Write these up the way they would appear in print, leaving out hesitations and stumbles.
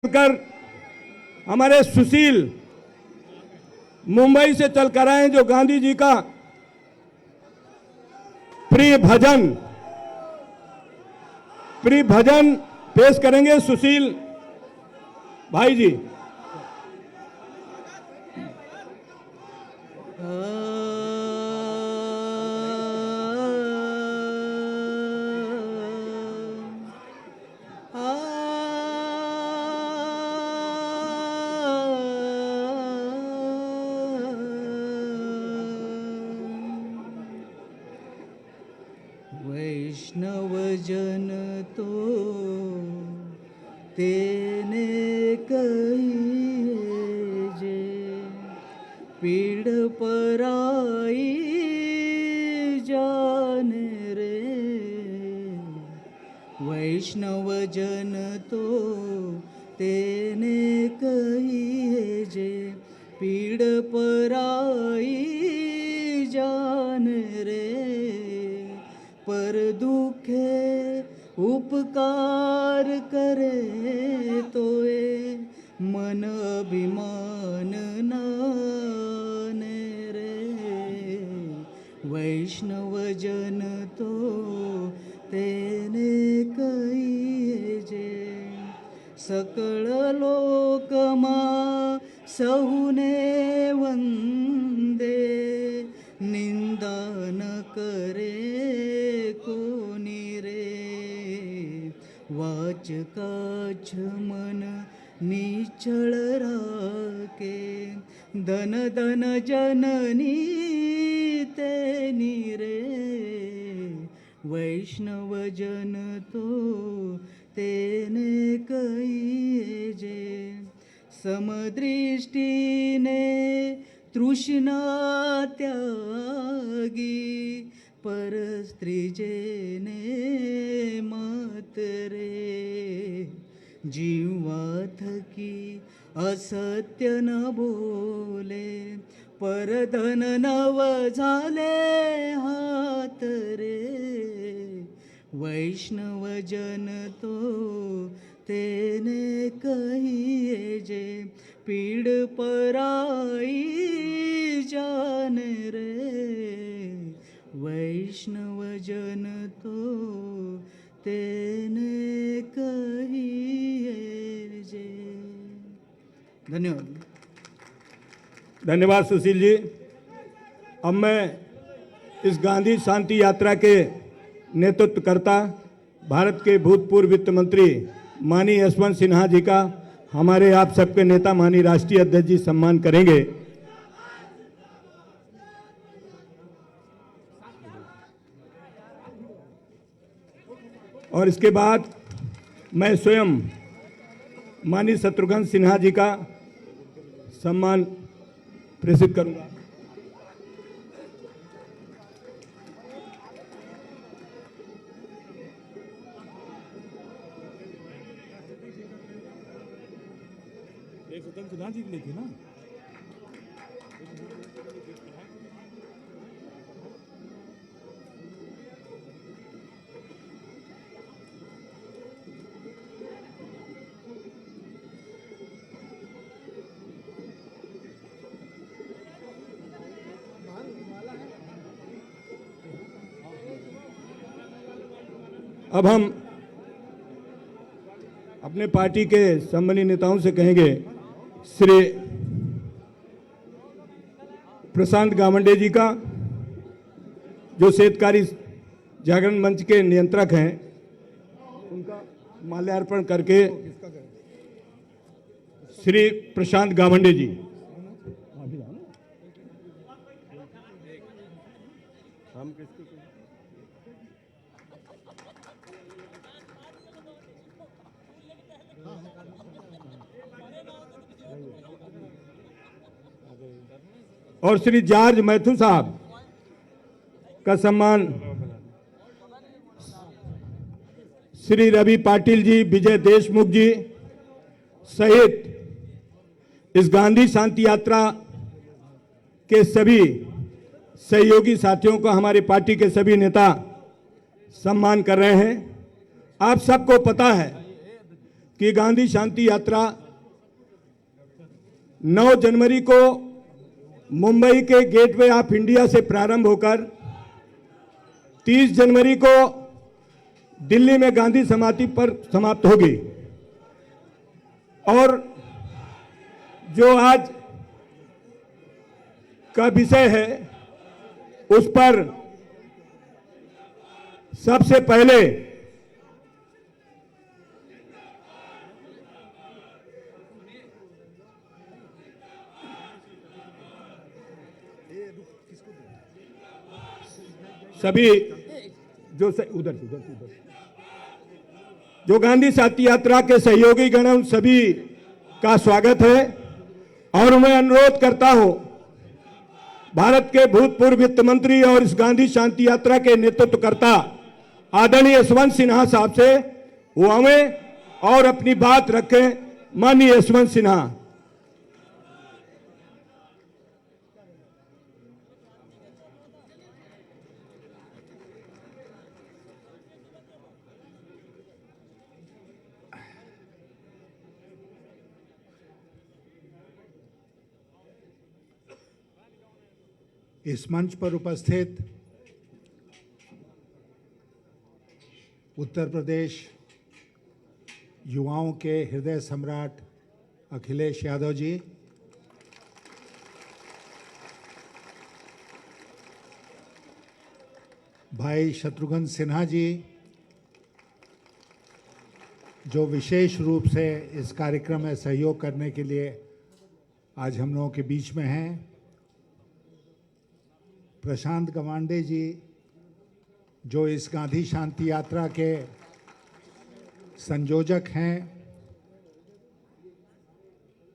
कर हमारे सुशील मुंबई से चलकर आए जो गांधी जी का प्रिय भजन पेश करेंगे सुशील भाई जी। वैष्णव जन तो तेने कहिए जे पीड़ पराई जाने रे। वैष्णव जन तो तेने कहिए जे पीड़ पराई जाने रे। पर दुखे उपकार करे तोए मन अभिमान नाने रे। वैष्णव जन तो तेने कहिए जे सकळ लोकमा सहुने वंदे निंदा न करे कोणी रे। वाच काछ मन निचळ राखे धन धन जननी तेनी रे। वैष्णव जन तो तेने कहिए जे समदृष्टीने तृष्णा त्यागी पर स्त्री जेने मत रे। जीवा थकी असत्य न बोले पर धन नव झाले हात रे। वैष्णव जन तो तेने कहिए जे पीड़ पराई जान रे। वैष्णव जन तो तेने कहिए जे। धन्यवाद। धन्यवाद सुशील जी। अब मैं इस गांधी शांति यात्रा के नेतृत्वकर्ता भारत के भूतपूर्व वित्त मंत्री माननीय यशवंत सिन्हा जी का हमारे आप सबके नेता माननीय राष्ट्रीय अध्यक्ष जी सम्मान करेंगे। और इसके बाद मैं स्वयं माननीय शत्रुघ्न सिन्हा जी का सम्मान प्रेषित करूंगा। सुधा जी के लिए थी ना। अब हम अपने पार्टी के सम्मानित नेताओं से कहेंगे श्री प्रशांत गावंडे जी का जो शेतकारी जागरण मंच के नियंत्रक हैं उनका माल्यार्पण करके श्री प्रशांत गावंडे जी। और श्री जॉर्ज मैथ्यू साहब का सम्मान श्री रवि पाटिल जी, विजय देशमुख जी सहित इस गांधी शांति यात्रा के सभी सहयोगी साथियों को हमारी पार्टी के सभी नेता सम्मान कर रहे हैं। आप सबको पता है कि गांधी शांति यात्रा 9 जनवरी को मुंबई के गेटवे ऑफ इंडिया से प्रारंभ होकर 30 जनवरी को दिल्ली में गांधी समाधि पर समाप्त होगी। और जो आज का विषय है उस पर सबसे पहले सभी उधर जो गांधी शांति यात्रा के सहयोगी गण उन सभी का स्वागत है। और मैं अनुरोध करता हूं भारत के भूतपूर्व वित्त मंत्री और इस गांधी शांति यात्रा के नेतृत्वकर्ता आदरणीय यशवंत सिन्हा साहब से वो हमें और अपनी बात रखें। माननीय यशवंत सिन्हा। इस मंच पर उपस्थित उत्तर प्रदेश युवाओं के हृदय सम्राट अखिलेश यादव जी, भाई शत्रुघ्न सिन्हा जी, जो विशेष रूप से इस कार्यक्रम में सहयोग करने के लिए आज हम लोगों के बीच में हैं, प्रशांत गवांडे जी, जो इस गांधी शांति यात्रा के संयोजक हैं,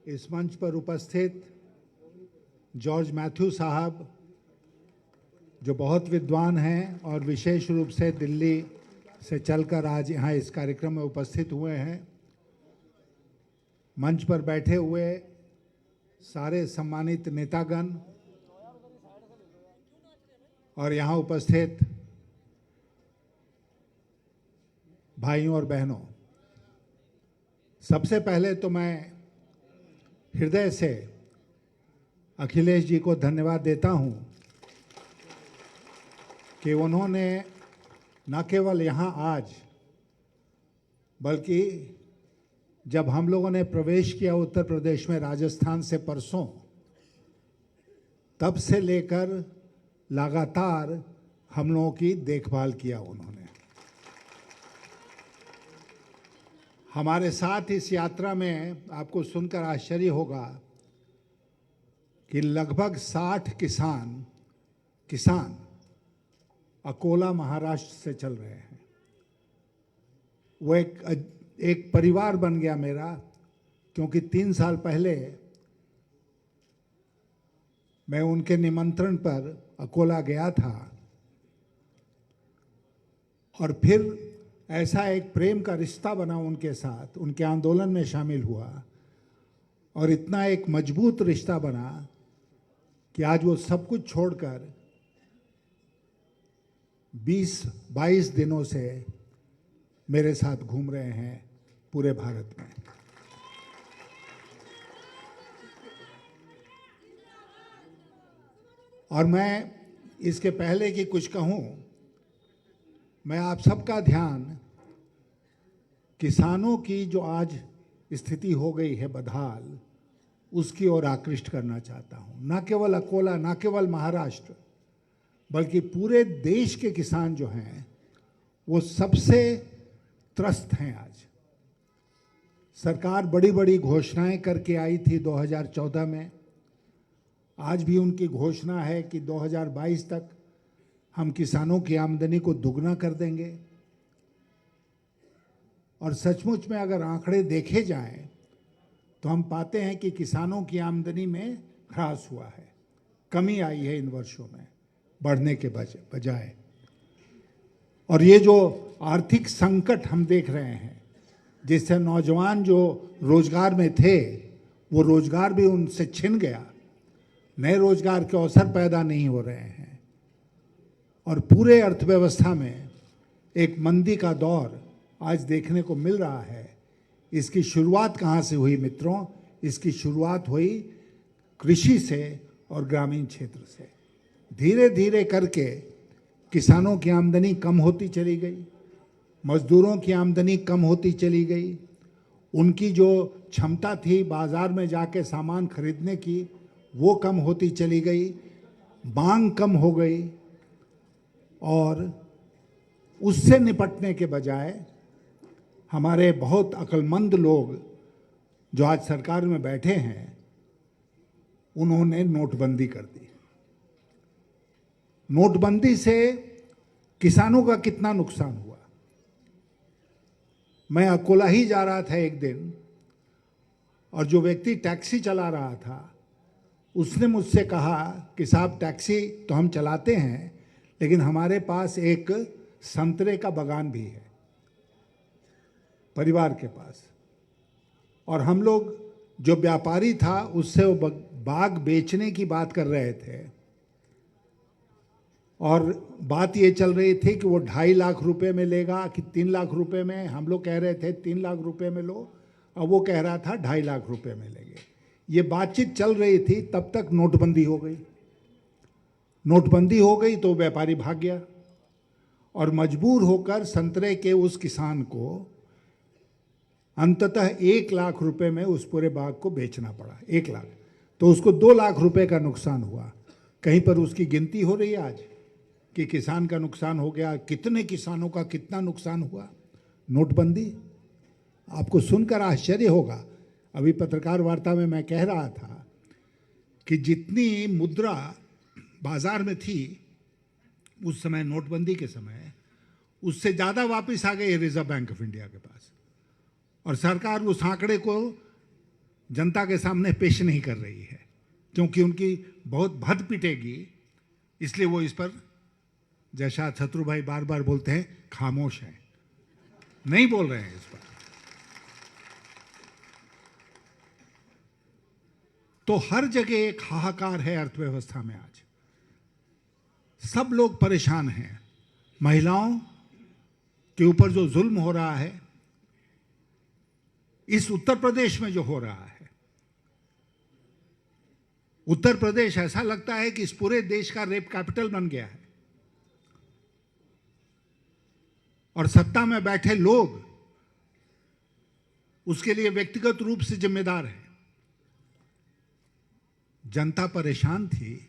इस मंच पर उपस्थित जॉर्ज मैथ्यू साहब, जो बहुत विद्वान हैं और विशेष रूप से दिल्ली से चलकर आज यहाँ इस कार्यक्रम में उपस्थित हुए हैं, मंच पर बैठे हुए सारे सम्मानित नेतागण और यहाँ उपस्थित भाइयों और बहनों, सबसे पहले तो मैं हृदय से अखिलेश जी को धन्यवाद देता हूँ कि उन्होंने न केवल यहाँ आज, बल्कि जब हम लोगों ने प्रवेश किया उत्तर प्रदेश में राजस्थान से परसों, तब से लेकर लगातार हम लोगों की देखभाल किया उन्होंने। हमारे साथ इस यात्रा में आपको सुनकर आश्चर्य होगा कि लगभग 60 किसान अकोला महाराष्ट्र से चल रहे हैं। वो एक परिवार बन गया मेरा, क्योंकि 3 साल पहले मैं उनके निमंत्रण पर अकोला गया था और फिर ऐसा एक प्रेम का रिश्ता बना उनके साथ, उनके आंदोलन में शामिल हुआ और इतना एक मजबूत रिश्ता बना कि आज वो सब कुछ छोड़कर 20-22 दिनों से मेरे साथ घूम रहे हैं पूरे भारत में। और मैं इसके पहले कि कुछ कहूँ, मैं आप सबका ध्यान किसानों की जो आज स्थिति हो गई है बदहाल, उसकी ओर आकृष्ट करना चाहता हूँ। न केवल अकोला, न केवल महाराष्ट्र, बल्कि पूरे देश के किसान जो हैं वो सबसे त्रस्त हैं। आज सरकार बड़ी बड़ी घोषणाएं करके आई थी 2014 में। आज भी उनकी घोषणा है कि 2022 तक हम किसानों की आमदनी को दुगना कर देंगे। और सचमुच में अगर आंकड़े देखे जाएं तो हम पाते हैं कि किसानों की आमदनी में ह्रास हुआ है, कमी आई है इन वर्षों में बढ़ने के बजाय। और ये जो आर्थिक संकट हम देख रहे हैं, जिससे नौजवान जो रोजगार में थे वो रोजगार भी उनसे छिन गया, नए रोजगार के अवसर पैदा नहीं हो रहे हैं और पूरे अर्थव्यवस्था में एक मंदी का दौर आज देखने को मिल रहा है। इसकी शुरुआत कहाँ से हुई मित्रों? इसकी शुरुआत हुई कृषि से और ग्रामीण क्षेत्र से। धीरे धीरे करके किसानों की आमदनी कम होती चली गई, मजदूरों की आमदनी कम होती चली गई, उनकी जो क्षमता थी बाजार में जाके सामान खरीदने की वो कम होती चली गई, मांग कम हो गई। और उससे निपटने के बजाय हमारे बहुत अक्लमंद लोग जो आज सरकार में बैठे हैं, उन्होंने नोटबंदी कर दी। नोटबंदी से किसानों का कितना नुकसान हुआ। मैं अकोला ही जा रहा था एक दिन, और जो व्यक्ति टैक्सी चला रहा था उसने मुझसे कहा कि साहब टैक्सी तो हम चलाते हैं, लेकिन हमारे पास एक संतरे का बागान भी है परिवार के पास, और हम लोग जो व्यापारी था उससे वो बाग बेचने की बात कर रहे थे, और बात ये चल रही थी कि वो 2.5 लाख रुपए में लेगा कि 3 लाख रुपए में। हम लोग कह रहे थे 3 लाख रुपए में लो, और वो कह रहा था 2.5 लाख रुपए में लेंगे। ये बातचीत चल रही थी, तब तक नोटबंदी हो गई। नोटबंदी हो गई तो व्यापारी भाग गया, और मजबूर होकर संतरे के उस किसान को अंततः 1 लाख रुपए में उस पूरे बाग को बेचना पड़ा। 1 लाख, तो उसको 2 लाख रुपए का नुकसान हुआ। कहीं पर उसकी गिनती हो रही है आज कि किसान का नुकसान हो गया, कितने किसानों का कितना नुकसान हुआ। नोटबंदी आपको सुनकर आश्चर्य होगा। अभी पत्रकार वार्ता में मैं कह रहा था कि जितनी मुद्रा बाजार में थी उस समय नोटबंदी के समय, उससे ज़्यादा वापस आ गई रिजर्व बैंक ऑफ इंडिया के पास, और सरकार उस आंकड़े को जनता के सामने पेश नहीं कर रही है, क्योंकि उनकी बहुत भद पिटेगी, इसलिए वो इस पर, जैसा शत्रु भाई बार बार बोलते हैं, खामोश हैं, नहीं बोल रहे हैं इस पर। तो हर जगह एक हाहाकार है अर्थव्यवस्था में। आज सब लोग परेशान हैं। महिलाओं के ऊपर जो जुल्म हो रहा है, इस उत्तर प्रदेश में जो हो रहा है, उत्तर प्रदेश ऐसा लगता है कि इस पूरे देश का रेप कैपिटल बन गया है, और सत्ता में बैठे लोग उसके लिए व्यक्तिगत रूप से जिम्मेदार हैं। जनता परेशान थी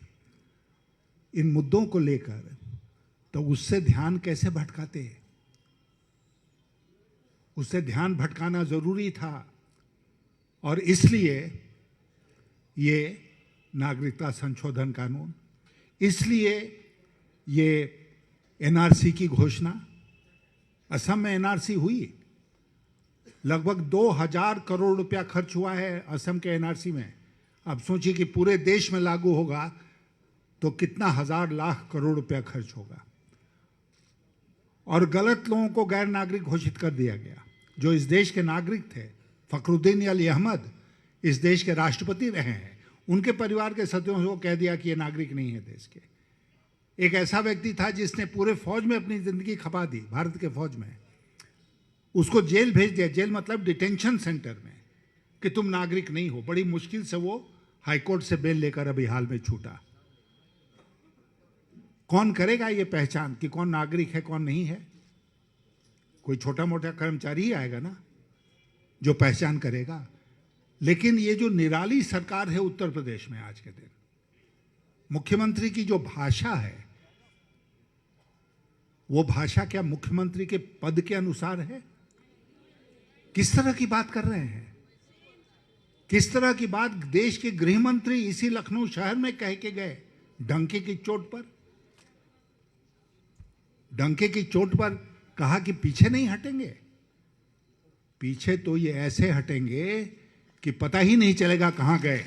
इन मुद्दों को लेकर, तो उससे ध्यान कैसे भटकाते? उससे ध्यान भटकाना जरूरी था, और इसलिए ये नागरिकता संशोधन कानून, इसलिए ये एनआरसी की घोषणा। असम में एनआरसी हुई, लगभग 2000 करोड़ रुपया खर्च हुआ है असम के एनआरसी में। अब सोचिए कि पूरे देश में लागू होगा तो कितना हजार लाख करोड़ रुपया खर्च होगा। और गलत लोगों को गैर नागरिक घोषित कर दिया गया। जो इस देश के नागरिक थे, फखरुद्दीन अली अहमद इस देश के राष्ट्रपति रहे हैं, उनके परिवार के सदस्यों को कह दिया कि ये नागरिक नहीं है देश के। एक ऐसा व्यक्ति था जिसने पूरे फौज में अपनी जिंदगी खपा दी, भारत के फौज में, उसको जेल भेज दिया। जेल मतलब डिटेंशन सेंटर में, कि तुम नागरिक नहीं हो। बड़ी मुश्किल से वो हाईकोर्ट से बेल लेकर अभी हाल में छूटा। कौन करेगा ये पहचान कि कौन नागरिक है कौन नहीं है? कोई छोटा मोटा कर्मचारी ही आएगा ना जो पहचान करेगा। लेकिन ये जो निराली सरकार है उत्तर प्रदेश में आज के दिन, मुख्यमंत्री की जो भाषा है, वो भाषा क्या मुख्यमंत्री के पद के अनुसार है? किस तरह की बात कर रहे हैं? किस तरह की बात देश के गृह मंत्री इसी लखनऊ शहर में कह के गए, डंके की चोट पर। डंके की चोट पर कहा कि पीछे नहीं हटेंगे। पीछे तो ये ऐसे हटेंगे कि पता ही नहीं चलेगा कहां गए।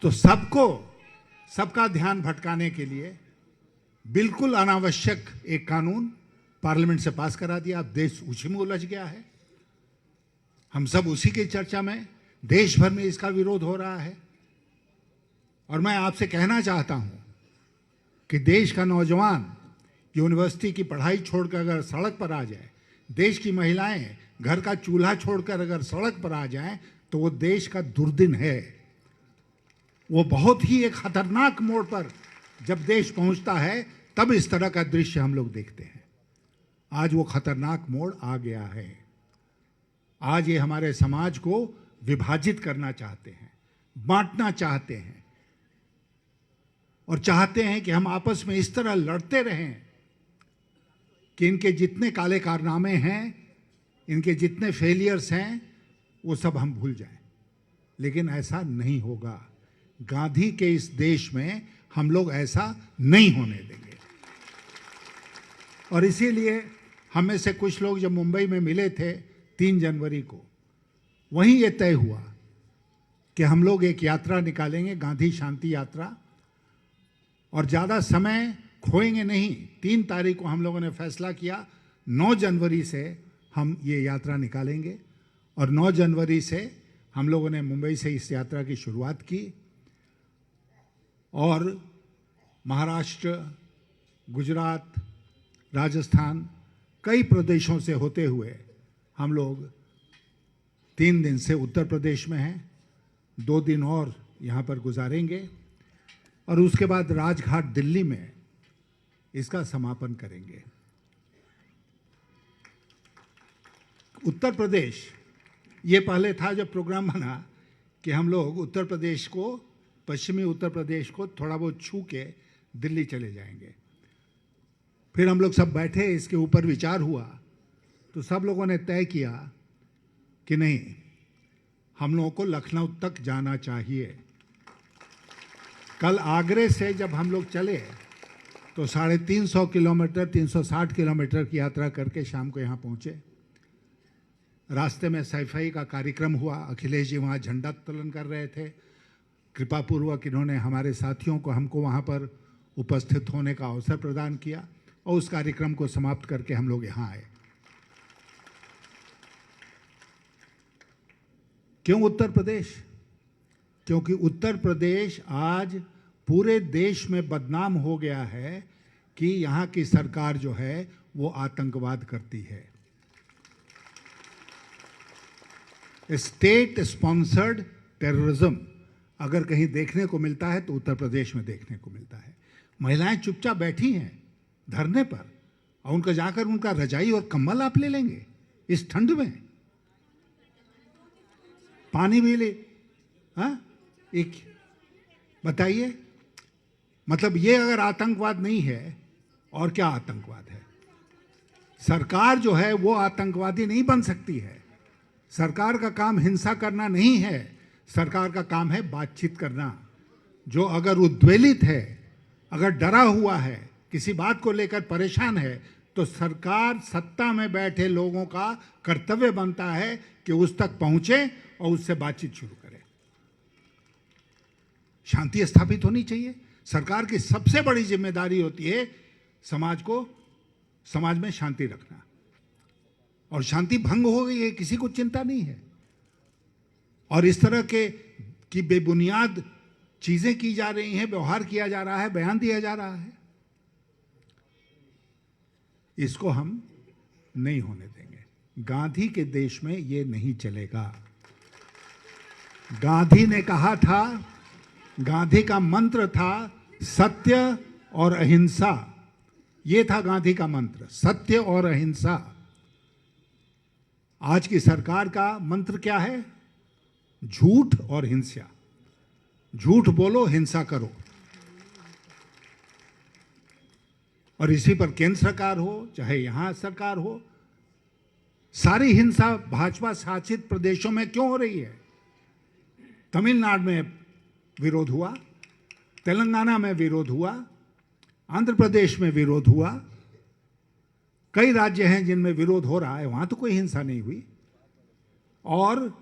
तो सबका ध्यान भटकाने के लिए बिल्कुल अनावश्यक एक कानून पार्लियामेंट से पास करा दिया। अब देश उसी में उलझ गया है। हम सब उसी की चर्चा में, देश भर में इसका विरोध हो रहा है। और मैं आपसे कहना चाहता हूं कि देश का नौजवान यूनिवर्सिटी की पढ़ाई छोड़कर अगर सड़क पर आ जाए, देश की महिलाएं घर का चूल्हा छोड़कर अगर सड़क पर आ जाएं, तो वो देश का दुर्दिन है। वो बहुत ही एक खतरनाक मोड़ पर जब देश पहुंचता है, तब इस तरह का दृश्य हम लोग देखते हैं। आज वो खतरनाक मोड़ आ गया है। आज ये हमारे समाज को विभाजित करना चाहते हैं, बांटना चाहते हैं, और चाहते हैं कि हम आपस में इस तरह लड़ते रहें कि इनके जितने काले कारनामे हैं, इनके जितने फेलियर्स हैं, वो सब हम भूल जाएं। लेकिन ऐसा नहीं होगा। गांधी के इस देश में हम लोग ऐसा नहीं होने देंगे। और इसीलिए हम में से कुछ लोग जब मुंबई में मिले थे 3 जनवरी को, वहीं ये तय हुआ कि हम लोग एक यात्रा निकालेंगे, गांधी शांति यात्रा, और ज़्यादा समय खोएंगे नहीं। 3 तारीख को हम लोगों ने फैसला किया 9 जनवरी से हम ये यात्रा निकालेंगे, और 9 जनवरी से हम लोगों ने मुंबई से इस यात्रा की शुरुआत की, और महाराष्ट्र, गुजरात, राजस्थान, कई प्रदेशों से होते हुए हम लोग 3 दिन से उत्तर प्रदेश में हैं, 2 दिन और यहाँ पर गुजारेंगे, और उसके बाद राजघाट दिल्ली में इसका समापन करेंगे। उत्तर प्रदेश, ये पहले था जब प्रोग्राम बना कि हम लोग उत्तर प्रदेश को, पश्चिमी उत्तर प्रदेश को थोड़ा बहुत छू के दिल्ली चले जाएंगे। फिर हम लोग सब बैठे, इसके ऊपर विचार हुआ, तो सब लोगों ने तय किया कि नहीं, हम लोगों को लखनऊ तक जाना चाहिए। कल आगरे से जब हम लोग चले तो 350 किलोमीटर, 360 किलोमीटर की यात्रा करके शाम को यहाँ पहुँचे। रास्ते में सैफई का कार्यक्रम हुआ। अखिलेश जी वहाँ झंडा उत्तोलन कर रहे थे। कृपापूर्वक इन्होंने हमारे साथियों को, हमको वहाँ पर उपस्थित होने का अवसर प्रदान किया, और उस कार्यक्रम को समाप्त करके हम लोग यहाँ आए। क्यों उत्तर प्रदेश? क्योंकि उत्तर प्रदेश आज पूरे देश में बदनाम हो गया है कि यहाँ की सरकार जो है वो आतंकवाद करती है। स्टेट स्पॉन्सर्ड टेररिज्म अगर कहीं देखने को मिलता है तो उत्तर प्रदेश में देखने को मिलता है। महिलाएं चुपचाप बैठी हैं धरने पर, और उनका जाकर उनका रजाई और कंबल आप ले लेंगे इस ठंड में, पानी भी ले। हाँ, एक बताइए, मतलब ये अगर आतंकवाद नहीं है और क्या आतंकवाद है? सरकार जो है वो आतंकवादी नहीं बन सकती है। सरकार का काम हिंसा करना नहीं है, सरकार का काम है बातचीत करना। जो अगर उद्वेलित है, अगर डरा हुआ है, किसी बात को लेकर परेशान है, तो सरकार, सत्ता में बैठे लोगों का कर्तव्य बनता है कि उस तक पहुंचे और उससे बातचीत शुरू करें। शांति स्थापित होनी चाहिए। सरकार की सबसे बड़ी जिम्मेदारी होती है समाज में शांति रखना, और शांति भंग हो गई है किसी को चिंता नहीं है, और इस तरह की बेबुनियाद चीजें की जा रही हैं, व्यवहार किया जा रहा है, बयान दिया जा रहा है, इसको हम नहीं होने देंगे। गांधी के देश में ये नहीं चलेगा। गांधी ने कहा था, गांधी का मंत्र था सत्य और अहिंसा। ये था गांधी का मंत्र, सत्य और अहिंसा। आज की सरकार का मंत्र क्या है? झूठ और हिंसा। झूठ बोलो, हिंसा करो। और इसी पर केंद्र सरकार हो चाहे यहां सरकार हो, सारी हिंसा भाजपा शासित प्रदेशों में क्यों हो रही है? तमिलनाडु में विरोध हुआ, तेलंगाना में विरोध हुआ, आंध्र प्रदेश में विरोध हुआ, कई राज्य हैं जिनमें विरोध हो रहा है, वहां तो कोई हिंसा नहीं हुई। और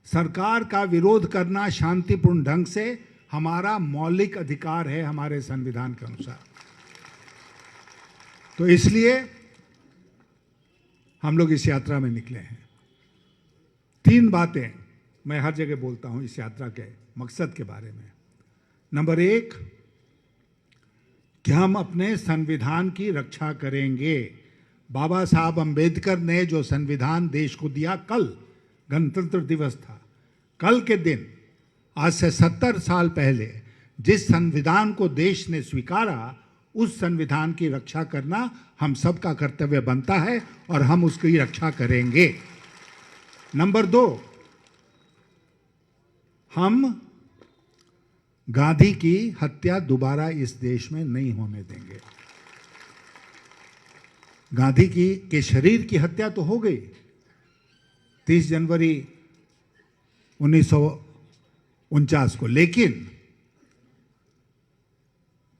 सरकार का विरोध करना शांतिपूर्ण ढंग से हमारा मौलिक अधिकार है हमारे संविधान के अनुसार। तो इसलिए हम लोग इस यात्रा में निकले हैं। 3 बातें मैं हर जगह बोलता हूं इस यात्रा के मकसद के बारे में। नंबर 1, कि हम अपने संविधान की रक्षा करेंगे। बाबा साहब अंबेडकर ने जो संविधान देश को दिया, कल गणतंत्र दिवस था, कल के दिन आज से 70 साल पहले जिस संविधान को देश ने स्वीकारा, उस संविधान की रक्षा करना हम सबका कर्तव्य बनता है और हम उसकी रक्षा करेंगे। नंबर 2, हम गांधी की हत्या दोबारा इस देश में नहीं होने देंगे। गांधी के शरीर की हत्या तो हो गई 30 जनवरी 1949 को, लेकिन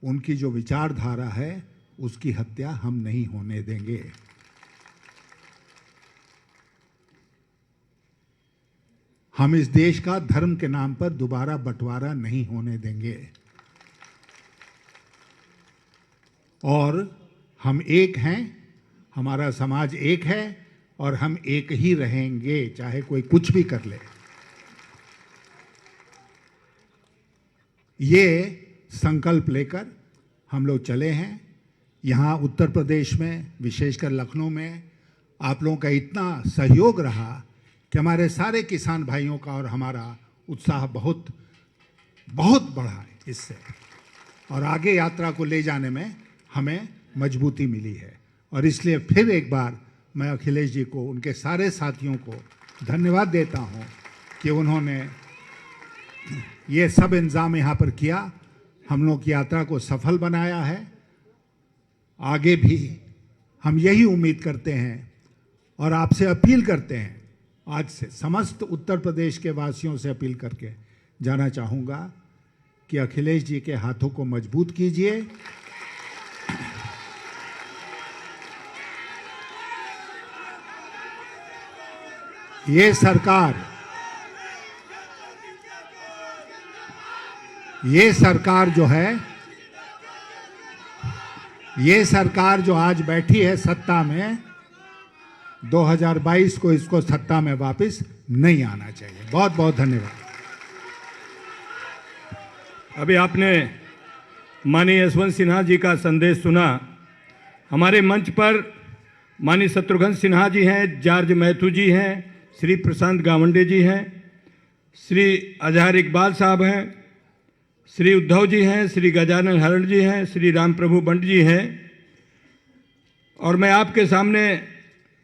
उनकी जो विचारधारा है उसकी हत्या हम नहीं होने देंगे। हम इस देश का धर्म के नाम पर दोबारा बंटवारा नहीं होने देंगे और हम एक हैं, हमारा समाज एक है और हम एक ही रहेंगे, चाहे कोई कुछ भी कर ले। ये संकल्प लेकर हम लोग चले हैं। यहाँ उत्तर प्रदेश में, विशेषकर लखनऊ में आप लोगों का इतना सहयोग रहा कि हमारे सारे किसान भाइयों का और हमारा उत्साह बहुत बहुत बढ़ा है इससे, और आगे यात्रा को ले जाने में हमें मजबूती मिली है। और इसलिए फिर एक बार मैं अखिलेश जी को, उनके सारे साथियों को धन्यवाद देता हूँ कि उन्होंने ये सब इंतजाम यहाँ पर किया, हम लोग की यात्रा को सफल बनाया है। आगे भी हम यही उम्मीद करते हैं और आपसे अपील करते हैं, आज से समस्त उत्तर प्रदेश के वासियों से अपील करके जाना चाहूँगा कि अखिलेश जी के हाथों को मजबूत कीजिए। ये सरकार जो आज बैठी है सत्ता में, 2022 को इसको सत्ता में वापस नहीं आना चाहिए। बहुत बहुत धन्यवाद। अभी आपने माननीय यशवंत सिन्हा जी का संदेश सुना। हमारे मंच पर माननीय शत्रुघ्न सिन्हा जी हैं, जॉर्ज मैथ्यू जी हैं, श्री प्रशांत गावंडे जी हैं, श्री अजहर इकबाल साहब हैं, श्री उद्धव जी हैं, श्री गजानन हरण जी हैं, श्री राम प्रभु बंट जी हैं। और मैं आपके सामने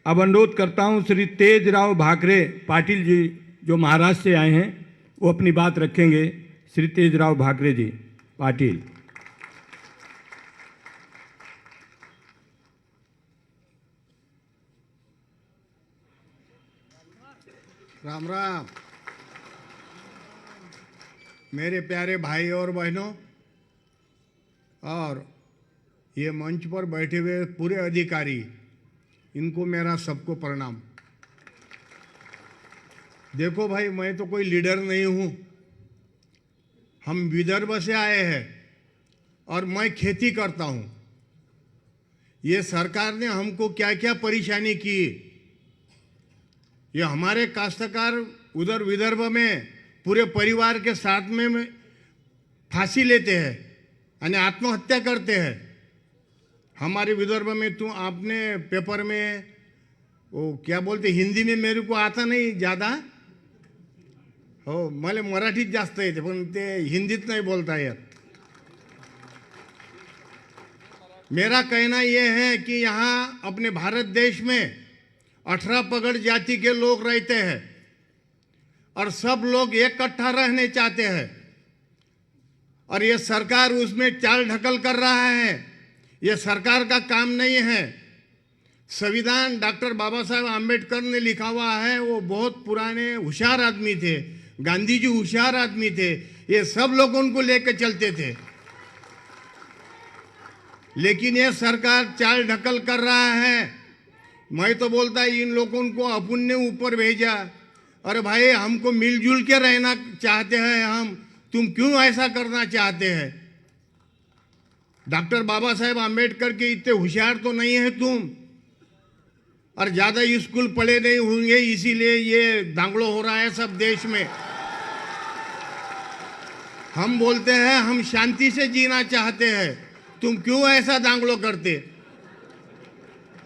अब अनुरोध करता हूं, श्री तेजराव भाकरे पाटिल जी जो महाराष्ट्र से आए हैं, वो अपनी बात रखेंगे। श्री तेजराव भाकरे जी पाटिल। राम राम मेरे प्यारे भाई और बहनों, और ये मंच पर बैठे हुए पूरे अधिकारी, इनको मेरा सबको प्रणाम। देखो भाई, मैं तो कोई लीडर नहीं हूँ, हम विदर्भ से आए हैं और मैं खेती करता हूँ। ये सरकार ने हमको क्या क्या परेशानी की, ये हमारे काश्तकार उधर विदर्भ में पूरे परिवार के साथ में फांसी लेते हैं और आत्महत्या करते हैं। हमारे विदर्भ में तो आपने पेपर में वो क्या बोलते, हिंदी में मेरे को आता नहीं ज़्यादा, हो मला मराठीत जास्त येते पण ते हिंदीत नहीं बोलता यार। मेरा कहना ये है कि यहाँ अपने भारत देश में 18 पगड़ जाति के लोग रहते हैं और सब लोग इकट्ठा रहने चाहते हैं, और ये सरकार उसमें चाल ढकल कर रहा है। ये सरकार का काम नहीं है। संविधान डॉक्टर बाबा साहब आम्बेडकर ने लिखा हुआ है, वो बहुत पुराने होशियार आदमी थे, गांधी जी होशियार आदमी थे, ये सब लोग उनको लेकर चलते थे। लेकिन ये सरकार चाल ढकल कर रहा है। मैं तो बोलता है इन लोगों को अपन ने ऊपर भेजा, अरे भाई हमको मिलजुल के रहना चाहते हैं हम, तुम क्यों ऐसा करना चाहते हैं? डॉक्टर बाबा साहेब आम्बेडकर के इतने होशियार तो नहीं है तुम, और ज़्यादा स्कूल पढ़े नहीं होंगे, इसीलिए ये दांगड़ो हो रहा है सब देश में। हम बोलते हैं हम शांति से जीना चाहते हैं, तुम क्यों ऐसा दांगड़ो करते?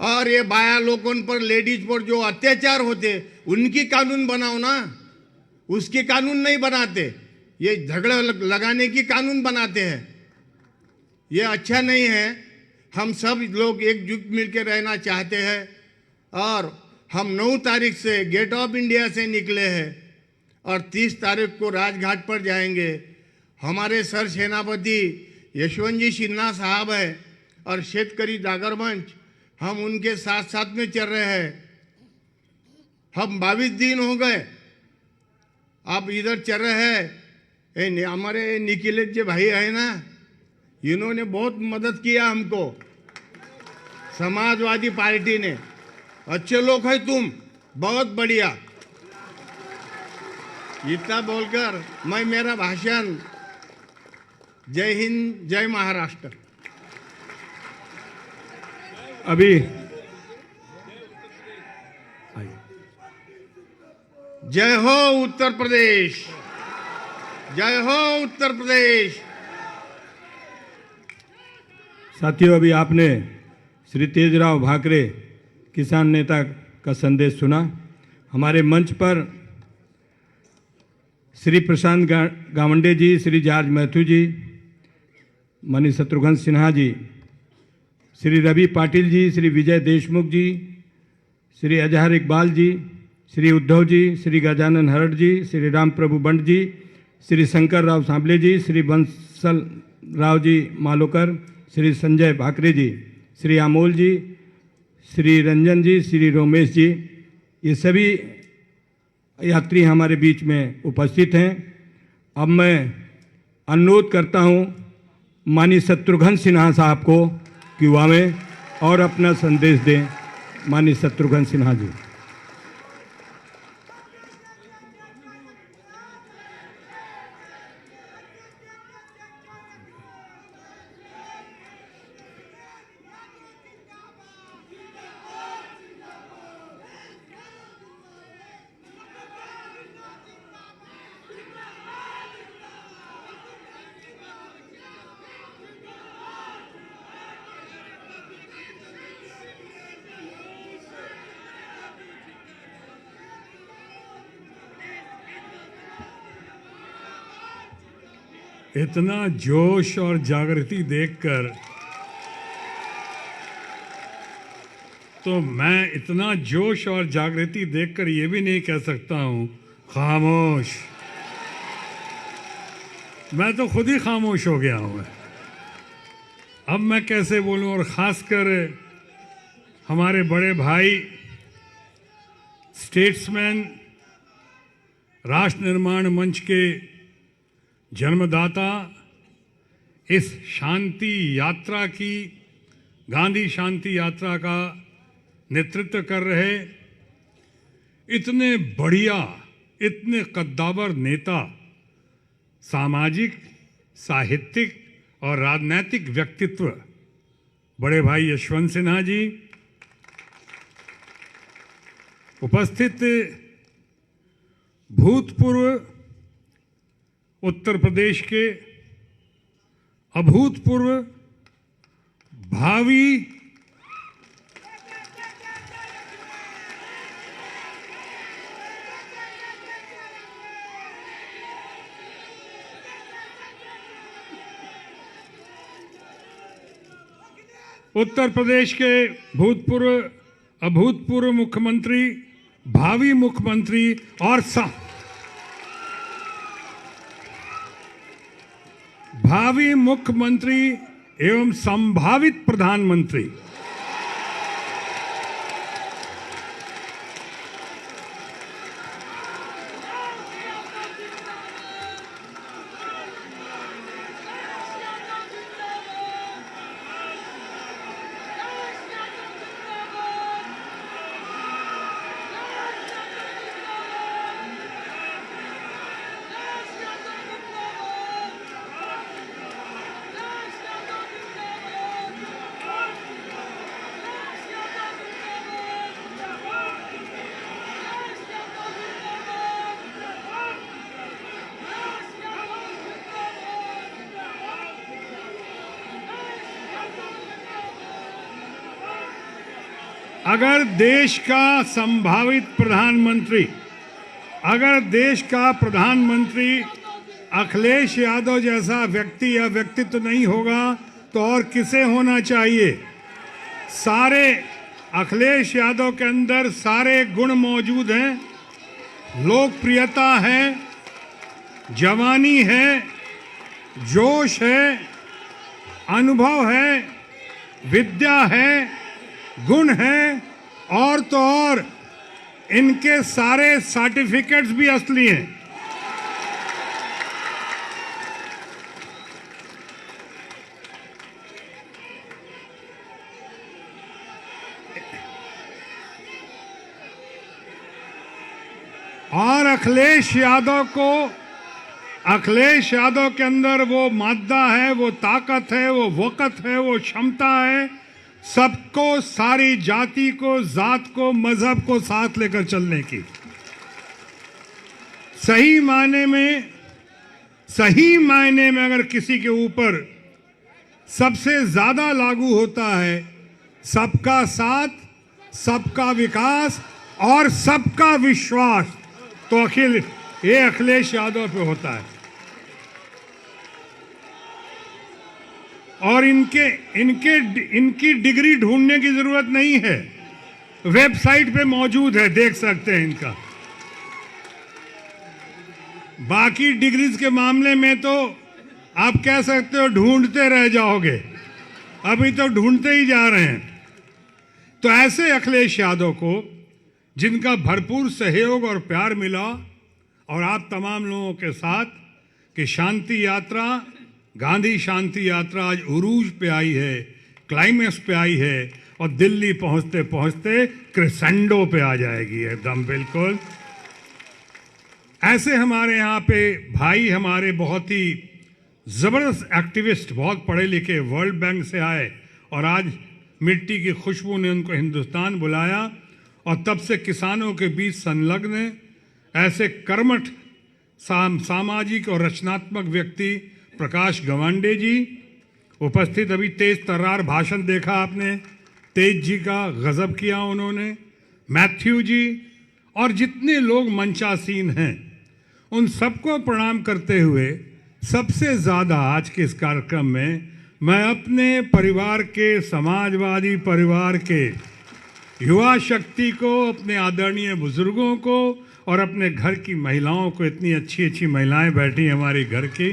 और ये बाया लोगों पर, लेडीज पर जो अत्याचार होते, उनकी कानून बनाओ ना, उसके कानून नहीं बनाते, ये झगड़ा लगाने की कानून बनाते हैं। ये अच्छा नहीं है। हम सब लोग एकजुट मिलकर रहना चाहते हैं और हम 9 तारीख से गेट ऑफ इंडिया से निकले हैं और 30 तारीख को राजघाट पर जाएंगे। हमारे सर सेनापति यशवंत जी सिन्हा साहब है और शेतकरी जागर मंच, हम उनके साथ साथ में चल रहे हैं। हम 22 दिन हो गए आप इधर चल रहे हैं। हमारे निखिलेश जी भाई है ना, इन्होंने बहुत मदद किया हमको, समाजवादी पार्टी ने। अच्छे लोग हैं तुम, बहुत बढ़िया। इतना बोलकर मैं मेरा भाषण, जय हिंद, जय महाराष्ट्र। अभी जय हो उत्तर प्रदेश, जय हो उत्तर प्रदेश। साथियों, अभी आपने श्री तेजराव भाकरे किसान नेता का संदेश सुना। हमारे मंच पर श्री प्रशांत गावंडे जी, श्री जॉर्ज मैथ्यू जी, मनी शत्रुघ्न सिन्हा जी, श्री रवि पाटिल जी, श्री विजय देशमुख जी, श्री अजहर इकबाल जी, श्री उद्धव जी, श्री गजानन हरड़ जी, श्री राम प्रभु बंट जी, श्री शंकर राव सांबले जी, श्री बंसल राव जी मालोकर, श्री संजय भाकरे जी, श्री अमोल जी, श्री रंजन जी, श्री रोमेश जी, ये सभी यात्री हमारे बीच में उपस्थित हैं। अब मैं अनुरोध करता हूं माननीय शत्रुघ्न सिन्हा साहब को कि वह आवें और अपना संदेश दें। माननीय शत्रुघ्न सिन्हा जी। इतना जोश और जागृति देखकर तो मैं इतना जोश और जागृति देखकर ये भी नहीं कह सकता हूं खामोश। मैं तो खुद ही खामोश हो गया हूं। अब मैं कैसे बोलूं, और खासकर हमारे बड़े भाई स्टेट्समैन, राष्ट्र निर्माण मंच के जन्मदाता, इस शांति यात्रा की, गांधी शांति यात्रा का नेतृत्व कर रहे इतने बढ़िया, इतने कद्दावर नेता, सामाजिक, साहित्यिक और राजनैतिक व्यक्तित्व बड़े भाई यशवंत सिन्हा जी, उपस्थित भूतपूर्व उत्तर प्रदेश के अभूतपूर्व भावी उत्तर प्रदेश के भूतपूर्व, अभूतपूर्व मुख्यमंत्री, भावी मुख्यमंत्री और भावी मुख्यमंत्री एवं संभावित प्रधानमंत्री अगर देश का संभावित प्रधानमंत्री, अगर देश का प्रधानमंत्री अखिलेश यादव जैसा व्यक्ति या व्यक्तित्व नहीं होगा तो और किसे होना चाहिए? सारे अखिलेश यादव के अंदर सारे गुण मौजूद हैं। लोकप्रियता है, जवानी है, जोश है, अनुभव है, विद्या है, गुण है, और तो और इनके सारे सर्टिफिकेट्स भी असली हैं। और अखिलेश यादव के अंदर वो मादा है, वो ताकत है, वो वक़्त है, वो क्षमता है, सबको, सारी जाति को, जात को, मजहब को साथ लेकर चलने की। सही मायने में अगर किसी के ऊपर सबसे ज्यादा लागू होता है सबका साथ, सबका विकास और सबका विश्वास, तो अखिलेश यादव पे होता है। और इनकी डिग्री ढूंढने की जरूरत नहीं है, वेबसाइट पे मौजूद है, देख सकते हैं इनका। बाकी डिग्रीज के मामले में तो आप कह सकते हो ढूंढते रह जाओगे, अभी तो ढूंढते ही जा रहे हैं। तो ऐसे अखिलेश यादव को, जिनका भरपूर सहयोग और प्यार मिला, और आप तमाम लोगों के साथ कि शांति यात्रा, गांधी शांति यात्रा आज उरूज पे आई है, क्लाइमेक्स पे आई है, और दिल्ली पहुंचते पहुंचते क्रिसेंडो पे आ जाएगी एकदम बिल्कुल। ऐसे हमारे यहाँ पे भाई, हमारे बहुत ही ज़बरदस्त एक्टिविस्ट, बहुत पढ़े लिखे, वर्ल्ड बैंक से आए, और आज मिट्टी की खुशबू ने उनको हिंदुस्तान बुलाया, और तब से किसानों के बीच संलग्न हैं। ऐसे कर्मठ सामाजिक और रचनात्मक व्यक्ति प्रकाश गवांडे जी उपस्थित, अभी तेज तर्रार भाषण देखा आपने तेज जी का, गजब किया उन्होंने। मैथ्यू जी और जितने लोग मंचासीन हैं, उन सबको प्रणाम करते हुए सबसे ज़्यादा आज के इस कार्यक्रम में मैं अपने परिवार के, समाजवादी परिवार के युवा शक्ति को, अपने आदरणीय बुजुर्गों को और अपने घर की महिलाओं को, इतनी अच्छी अच्छी महिलाएं बैठी हमारे घर की,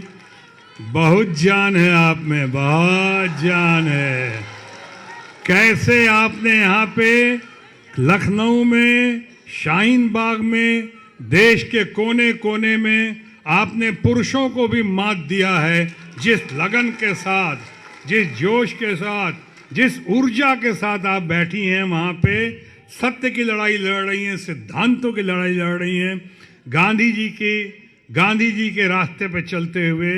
बहुत जान है आप में, बहुत जान है। कैसे आपने यहाँ पे लखनऊ में, शाहीन बाग में, देश के कोने कोने में आपने पुरुषों को भी मात दिया है, जिस लगन के साथ, जिस जोश के साथ, जिस ऊर्जा के साथ आप बैठी हैं वहाँ पे, सत्य की लड़ाई लड़ रही हैं, सिद्धांतों की लड़ाई लड़ रही हैं, गांधी जी के रास्ते पे चलते हुए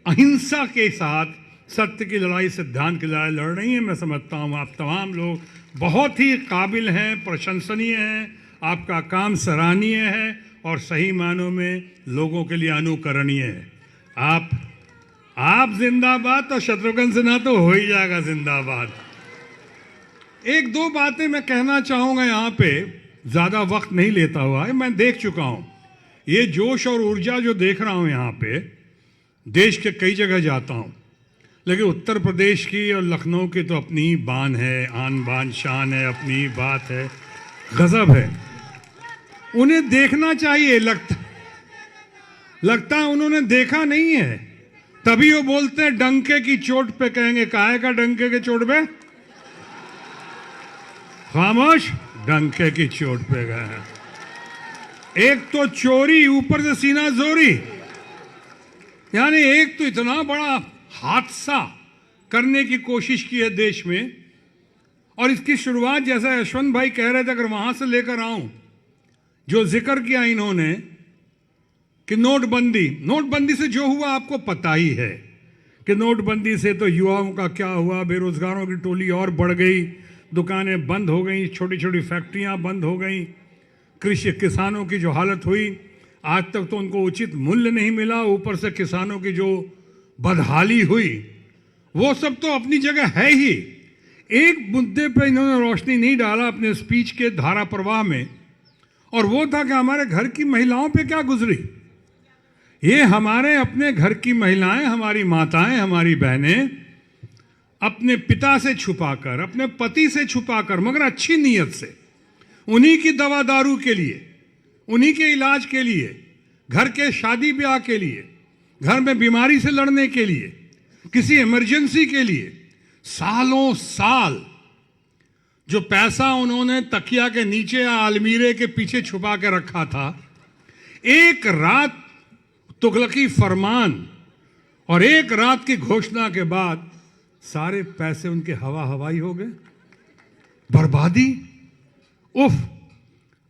अहिंसा के साथ सत्य की लड़ाई, सिद्धांत की लड़ाई लड़ रही हैं। मैं समझता हूँ आप तमाम लोग बहुत ही काबिल हैं, प्रशंसनीय हैं, आपका काम सराहनीय है और सही मानों में लोगों के लिए अनुकरणीय है। आप जिंदाबाद, तो शत्रुघ्न सिन्हा तो हो ही जाएगा जिंदाबाद। एक दो बातें मैं कहना चाहूँगा यहाँ पे, ज़्यादा वक्त नहीं लेता हुआ है, मैं देख चुका हूँ ये जोश और ऊर्जा जो देख रहा हूँ यहाँ पे। देश के कई जगह जाता हूँ, लेकिन उत्तर प्रदेश की और लखनऊ की तो अपनी ही बान है, आन बान शान है, अपनी ही बात है, गजब है। उन्हें देखना चाहिए, लगता है उन्होंने देखा नहीं है, तभी वो बोलते हैं डंके की चोट पे। कहेंगे काहे का डंके के चोट पे? खामोश, डंके की चोट पे गए हैं। एक तो चोरी, ऊपर से सीना जोरी, यानी एक तो इतना बड़ा हादसा करने की कोशिश की है देश में। और इसकी शुरुआत, जैसा यशवंत भाई कह रहे थे, अगर वहां से लेकर आऊं, जो जिक्र किया इन्होंने कि नोटबंदी से जो हुआ आपको पता ही है कि नोटबंदी से तो युवाओं का क्या हुआ, बेरोजगारों की टोली और बढ़ गई, दुकानें बंद हो गई, छोटी छोटी फैक्ट्रियां बंद हो गई, किसानों की जो हालत हुई, आज तक तो उनको उचित मूल्य नहीं मिला, ऊपर से किसानों की जो बदहाली हुई, वो सब तो अपनी जगह है ही। एक मुद्दे पे इन्होंने रोशनी नहीं डाला अपने स्पीच के धारा प्रवाह में, और वो था कि हमारे घर की महिलाओं पे क्या गुजरी। ये हमारे अपने घर की महिलाएं, हमारी माताएं, हमारी बहनें अपने पिता से छुपाकर, अपने पति से छुपाकर, मगर अच्छी नीयत से, उन्हीं की दवा दारू के लिए, उन्हीं के इलाज के लिए, घर के शादी ब्याह के लिए, घर में बीमारी से लड़ने के लिए, किसी इमरजेंसी के लिए सालों साल जो पैसा उन्होंने तकिया के नीचे या अलमीरे के पीछे छुपा के रखा था, एक रात तुगलकी फरमान और एक रात की घोषणा के बाद सारे पैसे उनके हवा हवाई हो गए। बर्बादी, उफ।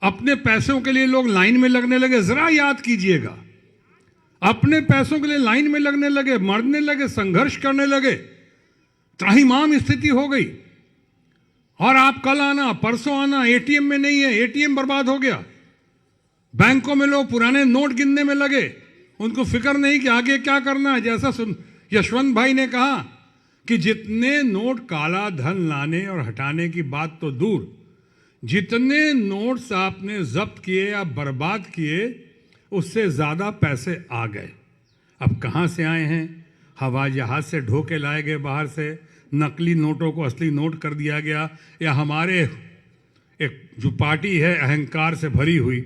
अपने पैसों के लिए लोग लाइन में लगने लगे। जरा याद कीजिएगा, अपने पैसों के लिए लाइन में लगने लगे, मरने लगे, संघर्ष करने लगे, त्राहिमाम स्थिति हो गई। और आप कल आना, परसों आना, एटीएम में नहीं है, एटीएम बर्बाद हो गया। बैंकों में लोग पुराने नोट गिनने में लगे, उनको फिक्र नहीं कि आगे क्या करना है। जैसा यशवंत भाई ने कहा कि जितने नोट काला धन लाने और हटाने की बात तो दूर, जितने नोट्स आपने जब्त किए या बर्बाद किए, उससे ज़्यादा पैसे आ गए। अब कहाँ से आए हैं? हवाई जहाज से ढो के लाए गए बाहर से, नकली नोटों को असली नोट कर दिया गया, या हमारे एक जो पार्टी है अहंकार से भरी हुई,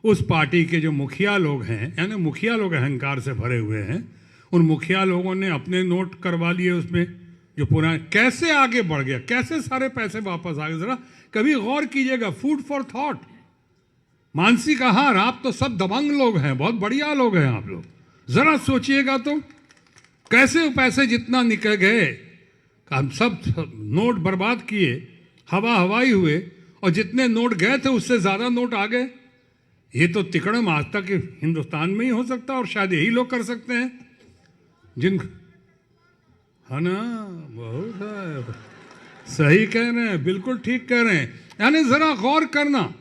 उस पार्टी के जो मुखिया लोग हैं, यानी मुखिया लोग अहंकार से भरे हुए हैं, उन मुखिया लोगों ने अपने नोट करवा लिए उसमें जो पुराने। कैसे आगे बढ़ गया, कैसे सारे पैसे वापस आ गए, जरा कभी गौर कीजिएगा। Food for thought. मानसिक आहार। आप तो सब दबंग लोग हैं, बहुत बढ़िया लोग हैं आप लोग, जरा सोचिएगा तो कैसे वो पैसे जितना निकल गए, हम सब नोट बर्बाद किए, हवा हवाई हुए, और जितने नोट गए थे उससे ज्यादा नोट आ गए। ये तो तिकड़म आज तक हिंदुस्तान में ही हो सकता है, और शायद यही लोग कर सकते हैं जिन, है ना? बहुत है, सही कह रहे हैं, बिल्कुल ठीक कह रहे हैं। यानी जरा गौर करना।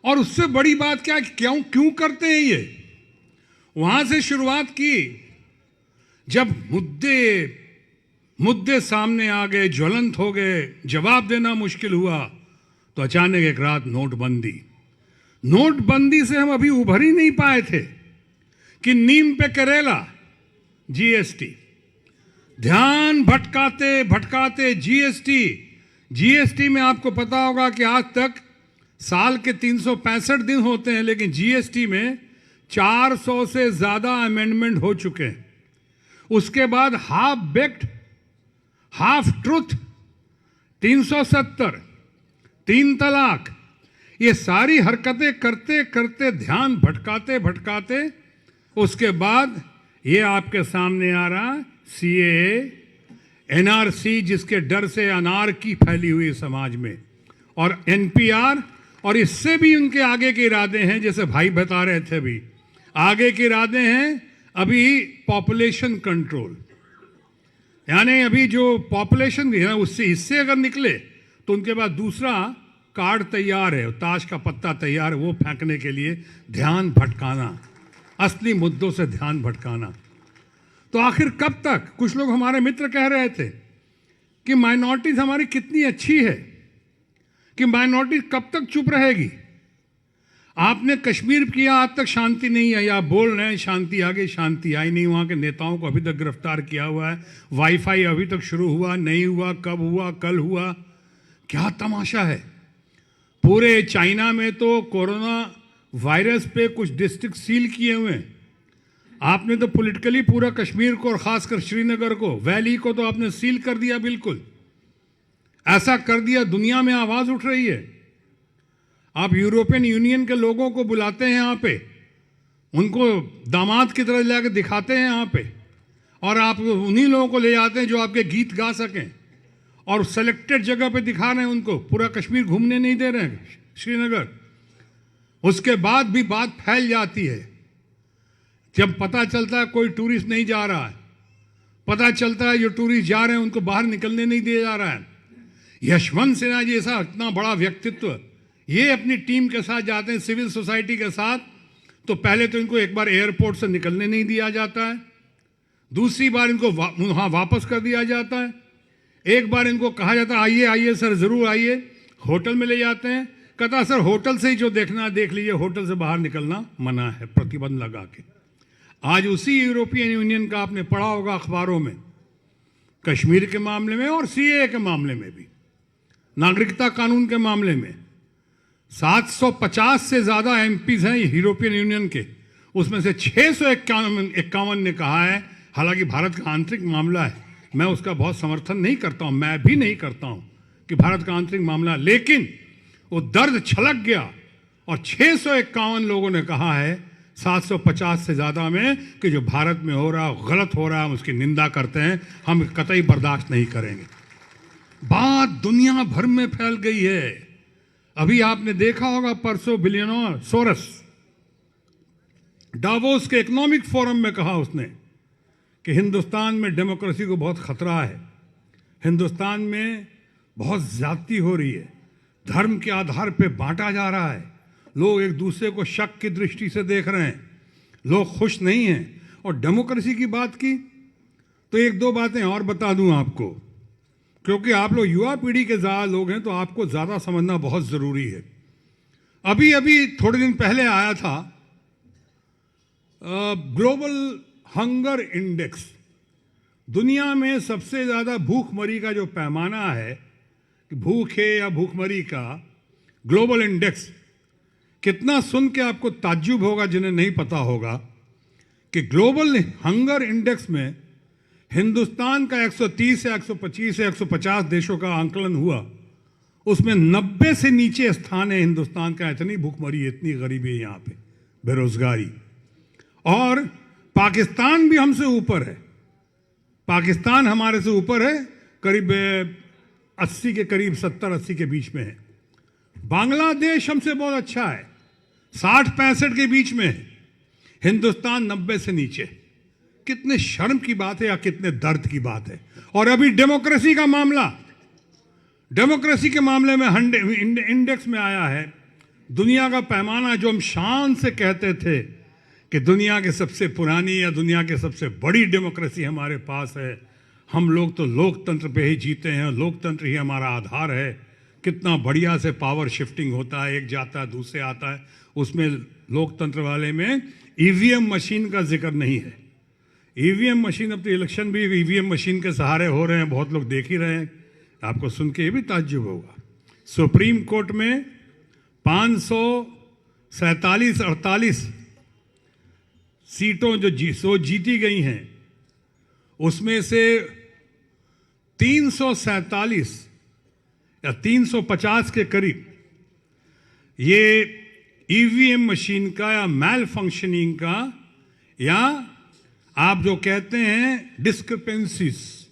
और उससे बड़ी बात क्या, क्यों करते हैं ये? वहां से शुरुआत की, जब मुद्दे सामने आ गए, ज्वलंत हो गए, जवाब देना मुश्किल हुआ, तो अचानक एक रात नोटबंदी से हम अभी उभर ही नहीं पाए थे कि नीम पे करेला, जीएसटी। ध्यान भटकाते भटकाते जीएसटी में आपको पता होगा कि आज तक साल के 365 दिन होते हैं, लेकिन जीएसटी में 400 से ज्यादा अमेंडमेंट हो चुके हैं। उसके बाद हाफ बेक्ड, हाफ ट्रुथ, 370, 3 तलाक, ये सारी हरकतें करते करते, ध्यान भटकाते भटकाते, उसके बाद ये आपके सामने आ रहा सीएए, एनआरसी, जिसके डर से अनारकी फैली हुई समाज में, और एनपीआर, और इससे भी उनके आगे के इरादे हैं, जैसे भाई बता रहे थे भी, आगे के इरादे हैं अभी पॉपुलेशन कंट्रोल। यानी अभी जो पॉपुलेशन है उससे हिस्से अगर निकले तो उनके बाद दूसरा कार्ड तैयार है, ताश का पत्ता तैयार है, वो फेंकने के लिए ध्यान भटकाना, असली मुद्दों से ध्यान भटकाना। तो आखिर कब तक? कुछ लोग हमारे मित्र कह रहे थे कि माइनॉरिटीज हमारी कितनी अच्छी है, कि माइनॉरिटी कब तक चुप रहेगी। आपने कश्मीर किया, आज तक शांति नहीं आई। आप बोल रहे हैं शांति आ गई, शांति आई नहीं। वहाँ के नेताओं को अभी तक गिरफ्तार किया हुआ है, वाईफाई अभी तक शुरू हुआ नहीं हुआ, कब हुआ, कल हुआ, क्या तमाशा है। पूरे चाइना में तो कोरोना वायरस पे कुछ डिस्ट्रिक्ट सील किए हुए हैं। आपने तो पॉलिटिकली पूरा कश्मीर को और खासकर श्रीनगर को, वैली को तो आपने सील कर दिया, बिल्कुल ऐसा कर दिया, दुनिया में आवाज उठ रही है। आप यूरोपियन यूनियन के लोगों को बुलाते हैं यहाँ पे, उनको दामाद की तरह लाकर दिखाते हैं यहाँ पे, और आप उन्हीं लोगों को ले जाते हैं जो आपके गीत गा सकें, और सेलेक्टेड जगह पे दिखा रहे हैं उनको, पूरा कश्मीर घूमने नहीं दे रहे हैं, श्रीनगर। उसके बाद भी बात फैल जाती है। जब पता चलता है कोई टूरिस्ट नहीं जा रहा है, पता चलता है जो टूरिस्ट जा रहे हैं उनको बाहर निकलने नहीं दिया जा रहा है। यशवंत सिन्हा जी ऐसा इतना बड़ा व्यक्तित्व, ये अपनी टीम के साथ जाते हैं, सिविल सोसाइटी के साथ, तो पहले तो इनको एक बार एयरपोर्ट से निकलने नहीं दिया जाता है, दूसरी बार इनको वहां वापस कर दिया जाता है, एक बार इनको कहा जाता आइए आइए सर जरूर आइए, होटल में ले जाते हैं, कहता सर होटल से ही जो देखना देख लीजिए, होटल से बाहर निकलना मना है, प्रतिबंध लगा के। आज उसी यूरोपियन यूनियन का आपने पढ़ा होगा अखबारों में, कश्मीर के मामले में और सीएए के मामले में भी, नागरिकता कानून के मामले में 750 से ज्यादा एमपीज हैं यूरोपियन यूनियन के, उसमें से 651 ने कहा है, हालांकि भारत का आंतरिक मामला है, मैं उसका बहुत समर्थन नहीं करता हूं, मैं भी नहीं करता हूं कि भारत का आंतरिक मामला, लेकिन वो दर्द छलक गया और 651 लोगों ने कहा है 750 से ज्यादा में कि जो भारत में हो रहा गलत हो रहा है, हम उसकी निंदा करते हैं, हम कतई बर्दाश्त नहीं करेंगे। बात दुनिया भर में फैल गई है। अभी आपने देखा होगा परसों बिलियनर सोरस डावोस के इकोनॉमिक फोरम में कहा उसने कि हिंदुस्तान में डेमोक्रेसी को बहुत खतरा है, हिंदुस्तान में बहुत ज्यादती हो रही है, धर्म के आधार पे बांटा जा रहा है, लोग एक दूसरे को शक की दृष्टि से देख रहे हैं, लोग खुश नहीं हैं। और डेमोक्रेसी की बात की तो एक दो बातें और बता दूं आपको, क्योंकि आप लोग युवा पीढ़ी के ज़्यादा लोग हैं तो आपको ज़्यादा समझना बहुत ज़रूरी है। अभी अभी थोड़े दिन पहले आया था ग्लोबल हंगर इंडेक्स, दुनिया में सबसे ज़्यादा भूखमरी का जो पैमाना है कि भूखे या भूखमरी का ग्लोबल इंडेक्स, कितना सुन के आपको ताज्जुब होगा जिन्हें नहीं पता होगा कि ग्लोबल हंगर इंडेक्स में हिंदुस्तान का 130 या 125 या 150 देशों का आंकलन हुआ, उसमें 90 से नीचे स्थान है हिंदुस्तान का। इतनी भूखमरी, इतनी गरीबी है यहाँ पे, बेरोजगारी। और पाकिस्तान भी हमसे ऊपर है, पाकिस्तान हमारे से ऊपर है, करीब 80 के करीब, 70-80 के बीच में है। बांग्लादेश हमसे बहुत अच्छा है, 60-65 के बीच में है, हिंदुस्तान 90 से नीचे। कितने शर्म की बात है या कितने दर्द की बात है। और अभी डेमोक्रेसी का मामला, डेमोक्रेसी के मामले में इंडेक्स में आया है दुनिया का पैमाना, जो हम शान से कहते थे कि दुनिया के सबसे पुरानी या दुनिया के सबसे बड़ी डेमोक्रेसी हमारे पास है, हम लोग तो लोकतंत्र पे ही जीते हैं, लोकतंत्र ही हमारा आधार है, कितना बढ़िया से पावर शिफ्टिंग होता है, एक जाता है दूसरे आता है। उसमें लोकतंत्र वाले में ईवीएम मशीन का जिक्र नहीं है। ईवीएम मशीन, अब तो इलेक्शन भी ईवीएम मशीन के सहारे हो रहे हैं, बहुत लोग देख ही रहे हैं, आपको सुन के ये भी ताज्जुब होगा। सुप्रीम कोर्ट में 547-48 सीटों जो जीती गई हैं, उसमें से 347 या 350 के करीब ये ईवीएम मशीन का या मैल फंक्शनिंग का, या आप जो कहते हैं डिस्क्रिपेंसीज,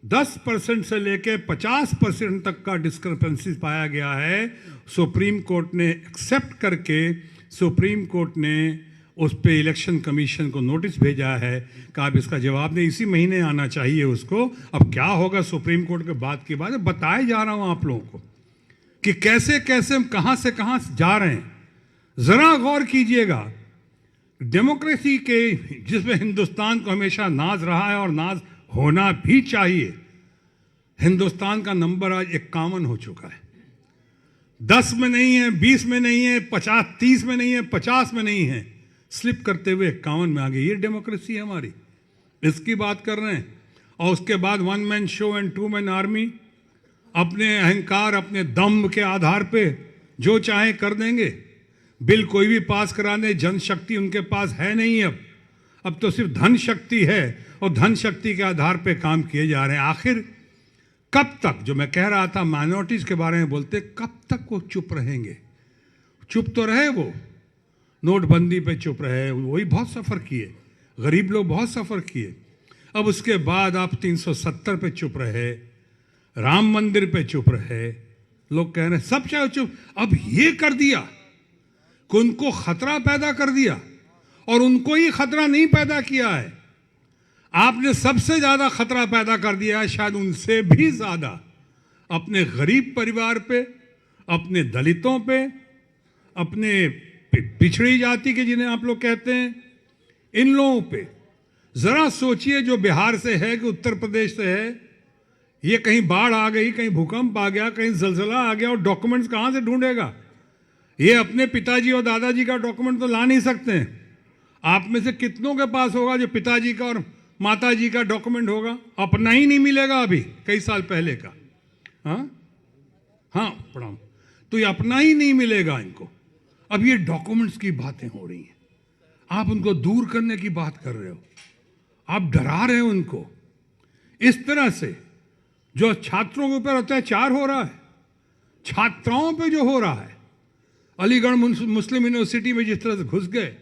10% से लेकर 50% तक का डिस्क्रिपेंसीज पाया गया है। सुप्रीम कोर्ट ने एक्सेप्ट करके सुप्रीम कोर्ट ने उस पे इलेक्शन कमीशन को नोटिस भेजा है कि आप इसका जवाब दें, इसी महीने आना चाहिए उसको। अब क्या होगा सुप्रीम कोर्ट के बाद की बात है, बताए जा रहा हूं आप लोगों को कि कैसे कैसे हम कहां से कहां जा रहे हैं। जरा गौर कीजिएगा, डेमोक्रेसी के जिसमें हिंदुस्तान को हमेशा नाज रहा है और नाज होना भी चाहिए, हिंदुस्तान का नंबर आज 51 हो चुका है। 10 में नहीं है, 20 में नहीं है, 30 में नहीं है, 50 में नहीं है, स्लिप करते हुए 51 में आ गई। ये डेमोक्रेसी है हमारी, इसकी बात कर रहे हैं। और उसके बाद 1 man show and 2 man army, अपने अहंकार अपने दम के आधार पे जो चाहे कर देंगे। बिल कोई भी पास कराने, जनशक्ति उनके पास है नहीं, अब तो सिर्फ धन शक्ति है और धन शक्ति के आधार पे काम किए जा रहे हैं। आखिर कब तक, जो मैं कह रहा था माइनॉरिटीज के बारे में बोलते, कब तक वो चुप रहेंगे? चुप तो रहे वो, नोटबंदी पे चुप रहे, वही बहुत सफ़र किए, गरीब लोग बहुत सफ़र किए। अब उसके बाद आप 370 पे चुप रहे, राम मंदिर पे चुप रहे, लोग कह रहे हैं सब चाहे चुप। अब ये कर दिया कि उनको खतरा पैदा कर दिया, और उनको ही खतरा नहीं पैदा किया है, आपने सबसे ज्यादा खतरा पैदा कर दिया है, शायद उनसे भी ज्यादा, अपने गरीब परिवार पे, अपने दलितों पे, अपने पिछड़ी जाति के जिन्हें आप लोग कहते हैं, इन लोगों पे। जरा सोचिए, जो बिहार से है कि उत्तर प्रदेश से है, ये कहीं बाढ़ आ गई, कहीं भूकंप आ गया, कहीं जलजला आ गया, और डॉक्यूमेंट्स कहाँ से ढूंढेगा? ये अपने पिताजी और दादाजी का डॉक्यूमेंट तो ला नहीं सकते हैं। आप में से कितनों के पास होगा जो पिताजी का और माताजी का डॉक्यूमेंट होगा? अपना ही नहीं मिलेगा अभी, कई साल पहले का। हाँ प्रणाम। तो ये अपना ही नहीं मिलेगा इनको। अब ये डॉक्यूमेंट्स की बातें हो रही हैं, आप उनको दूर करने की बात कर रहे हो, आप डरा रहे हो उनको। इस तरह से जो छात्रों के ऊपर अत्याचार हो रहा है, छात्राओं पे जो हो रहा है, अलीगढ़ मुस्लिम यूनिवर्सिटी में जिस तरह से घुस गए,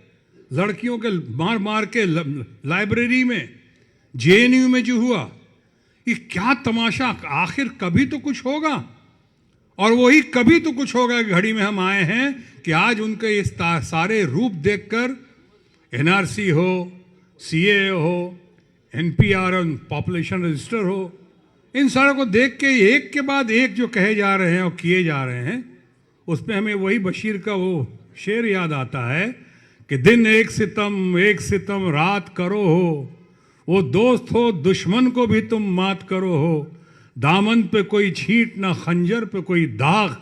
लड़कियों के मार मार के लाइब्रेरी में, जेएनयू में जो हुआ, ये क्या तमाशा। आखिर कभी तो कुछ होगा, और वही कभी तो कुछ होगा घड़ी में हम आए हैं कि आज उनके ये सारे रूप देखकर एनआरसी हो, सीए हो, एनपीआर और पॉपुलेशन रजिस्टर हो, इन सारों को देख के एक के बाद एक जो कहे जा रहे हैं और किए जा रहे हैं, उसमें हमें वही बशीर का वो शेर याद आता है कि दिन एक सितम रात करो हो, वो दोस्त हो दुश्मन को भी तुम मात करो हो, दामन पे कोई छींट ना खंजर पे कोई दाग,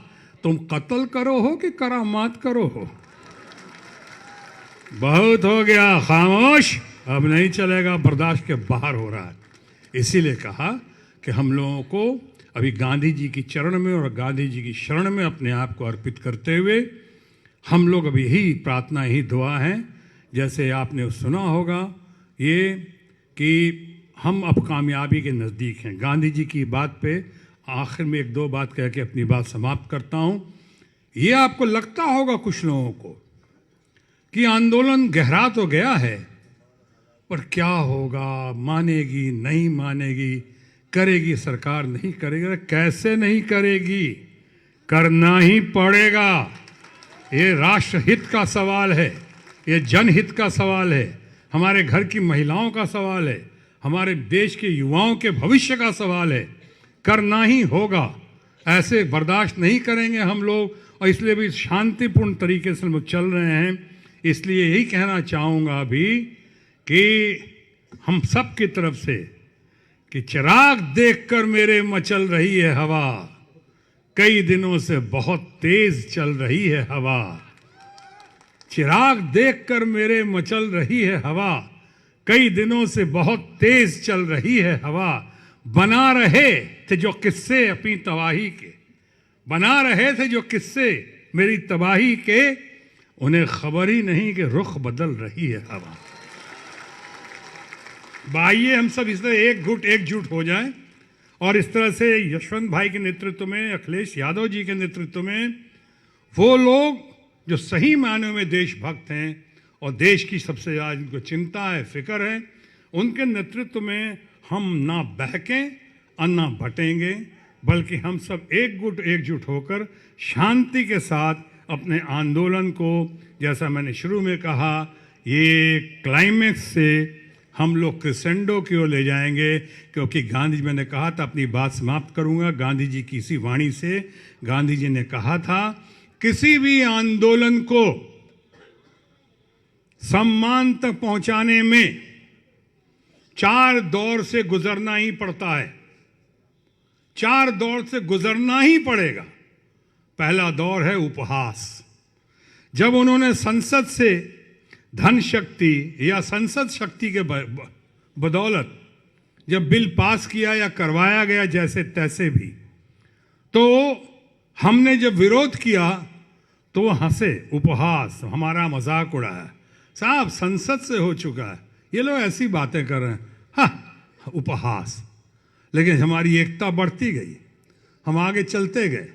तुम कत्ल करो हो कि करामात करो हो। बहुत हो गया, खामोश, अब नहीं चलेगा, बर्दाश्त के बाहर हो रहा है। इसीलिए कहा कि हम लोगों को अभी गांधी जी की चरण में और गांधी जी की शरण में अपने आप को अर्पित करते हुए हम लोग अभी ही प्रार्थना ही दुआ है। जैसे आपने सुना होगा ये कि हम अब कामयाबी के नज़दीक हैं। गांधी जी की बात पे आखिर में एक दो बात कह के अपनी बात समाप्त करता हूँ। ये आपको लगता होगा कुछ लोगों को कि आंदोलन गहरा तो गया है, पर क्या होगा, मानेगी नहीं मानेगी, करेगी सरकार नहीं करेगी, कैसे नहीं करेगी, करना ही पड़ेगा। ये राष्ट्रहित का सवाल है, ये जनहित का सवाल है, हमारे घर की महिलाओं का सवाल है, हमारे देश के युवाओं के भविष्य का सवाल है। करना ही होगा, ऐसे बर्दाश्त नहीं करेंगे हम लोग, और इसलिए भी शांतिपूर्ण तरीके से हम चल रहे हैं। इसलिए यही कहना चाहूँगा अभी कि हम सब की तरफ से कि चिराग देखकर मेरे मचल रही है हवा, कई दिनों से बहुत तेज चल रही है हवा। चिराग देखकर मेरे मचल रही है हवा, कई दिनों से बहुत तेज चल रही है हवा। बना रहे थे जो किस्से अपनी तबाही के, बना रहे थे जो किस्से मेरी तबाही के, उन्हें खबर ही नहीं कि रुख बदल रही है हवा। आइए हम सब इस तरह एकजुट हो जाएं और इस तरह से यशवंत भाई के नेतृत्व में, अखिलेश यादव जी के नेतृत्व में, वो लोग जो सही मायनों में देशभक्त हैं और देश की सबसे ज़्यादा जिनको चिंता है, फिक्र है, उनके नेतृत्व में हम ना बहकें और ना बटेंगे, बल्कि हम सब एकजुट होकर शांति के साथ अपने आंदोलन को, जैसा मैंने शुरू में कहा, ये क्लाइमेक्स से हम लोग क्रिसेंडो की ओर ले जाएंगे। क्योंकि गांधी जी, मैंने कहा था, अपनी बात समाप्त करूंगा गांधी जी की इसी वाणी से। गांधी जी ने कहा था, किसी भी आंदोलन को सम्मान तक पहुंचाने में 4 दौर से गुजरना ही पड़ता है, 4 दौर से गुजरना ही पड़ेगा। पहला दौर है उपहास। जब उन्होंने संसद से धन शक्ति या संसद शक्ति के बदौलत जब बिल पास किया या करवाया गया जैसे तैसे भी, तो हमने जब विरोध किया तो वो हंसे, उपहास, हमारा मजाक उड़ाया, साहब संसद से हो चुका है, ये लोग ऐसी बातें कर रहे हैं, हाँ उपहास। लेकिन हमारी एकता बढ़ती गई, हम आगे चलते गए,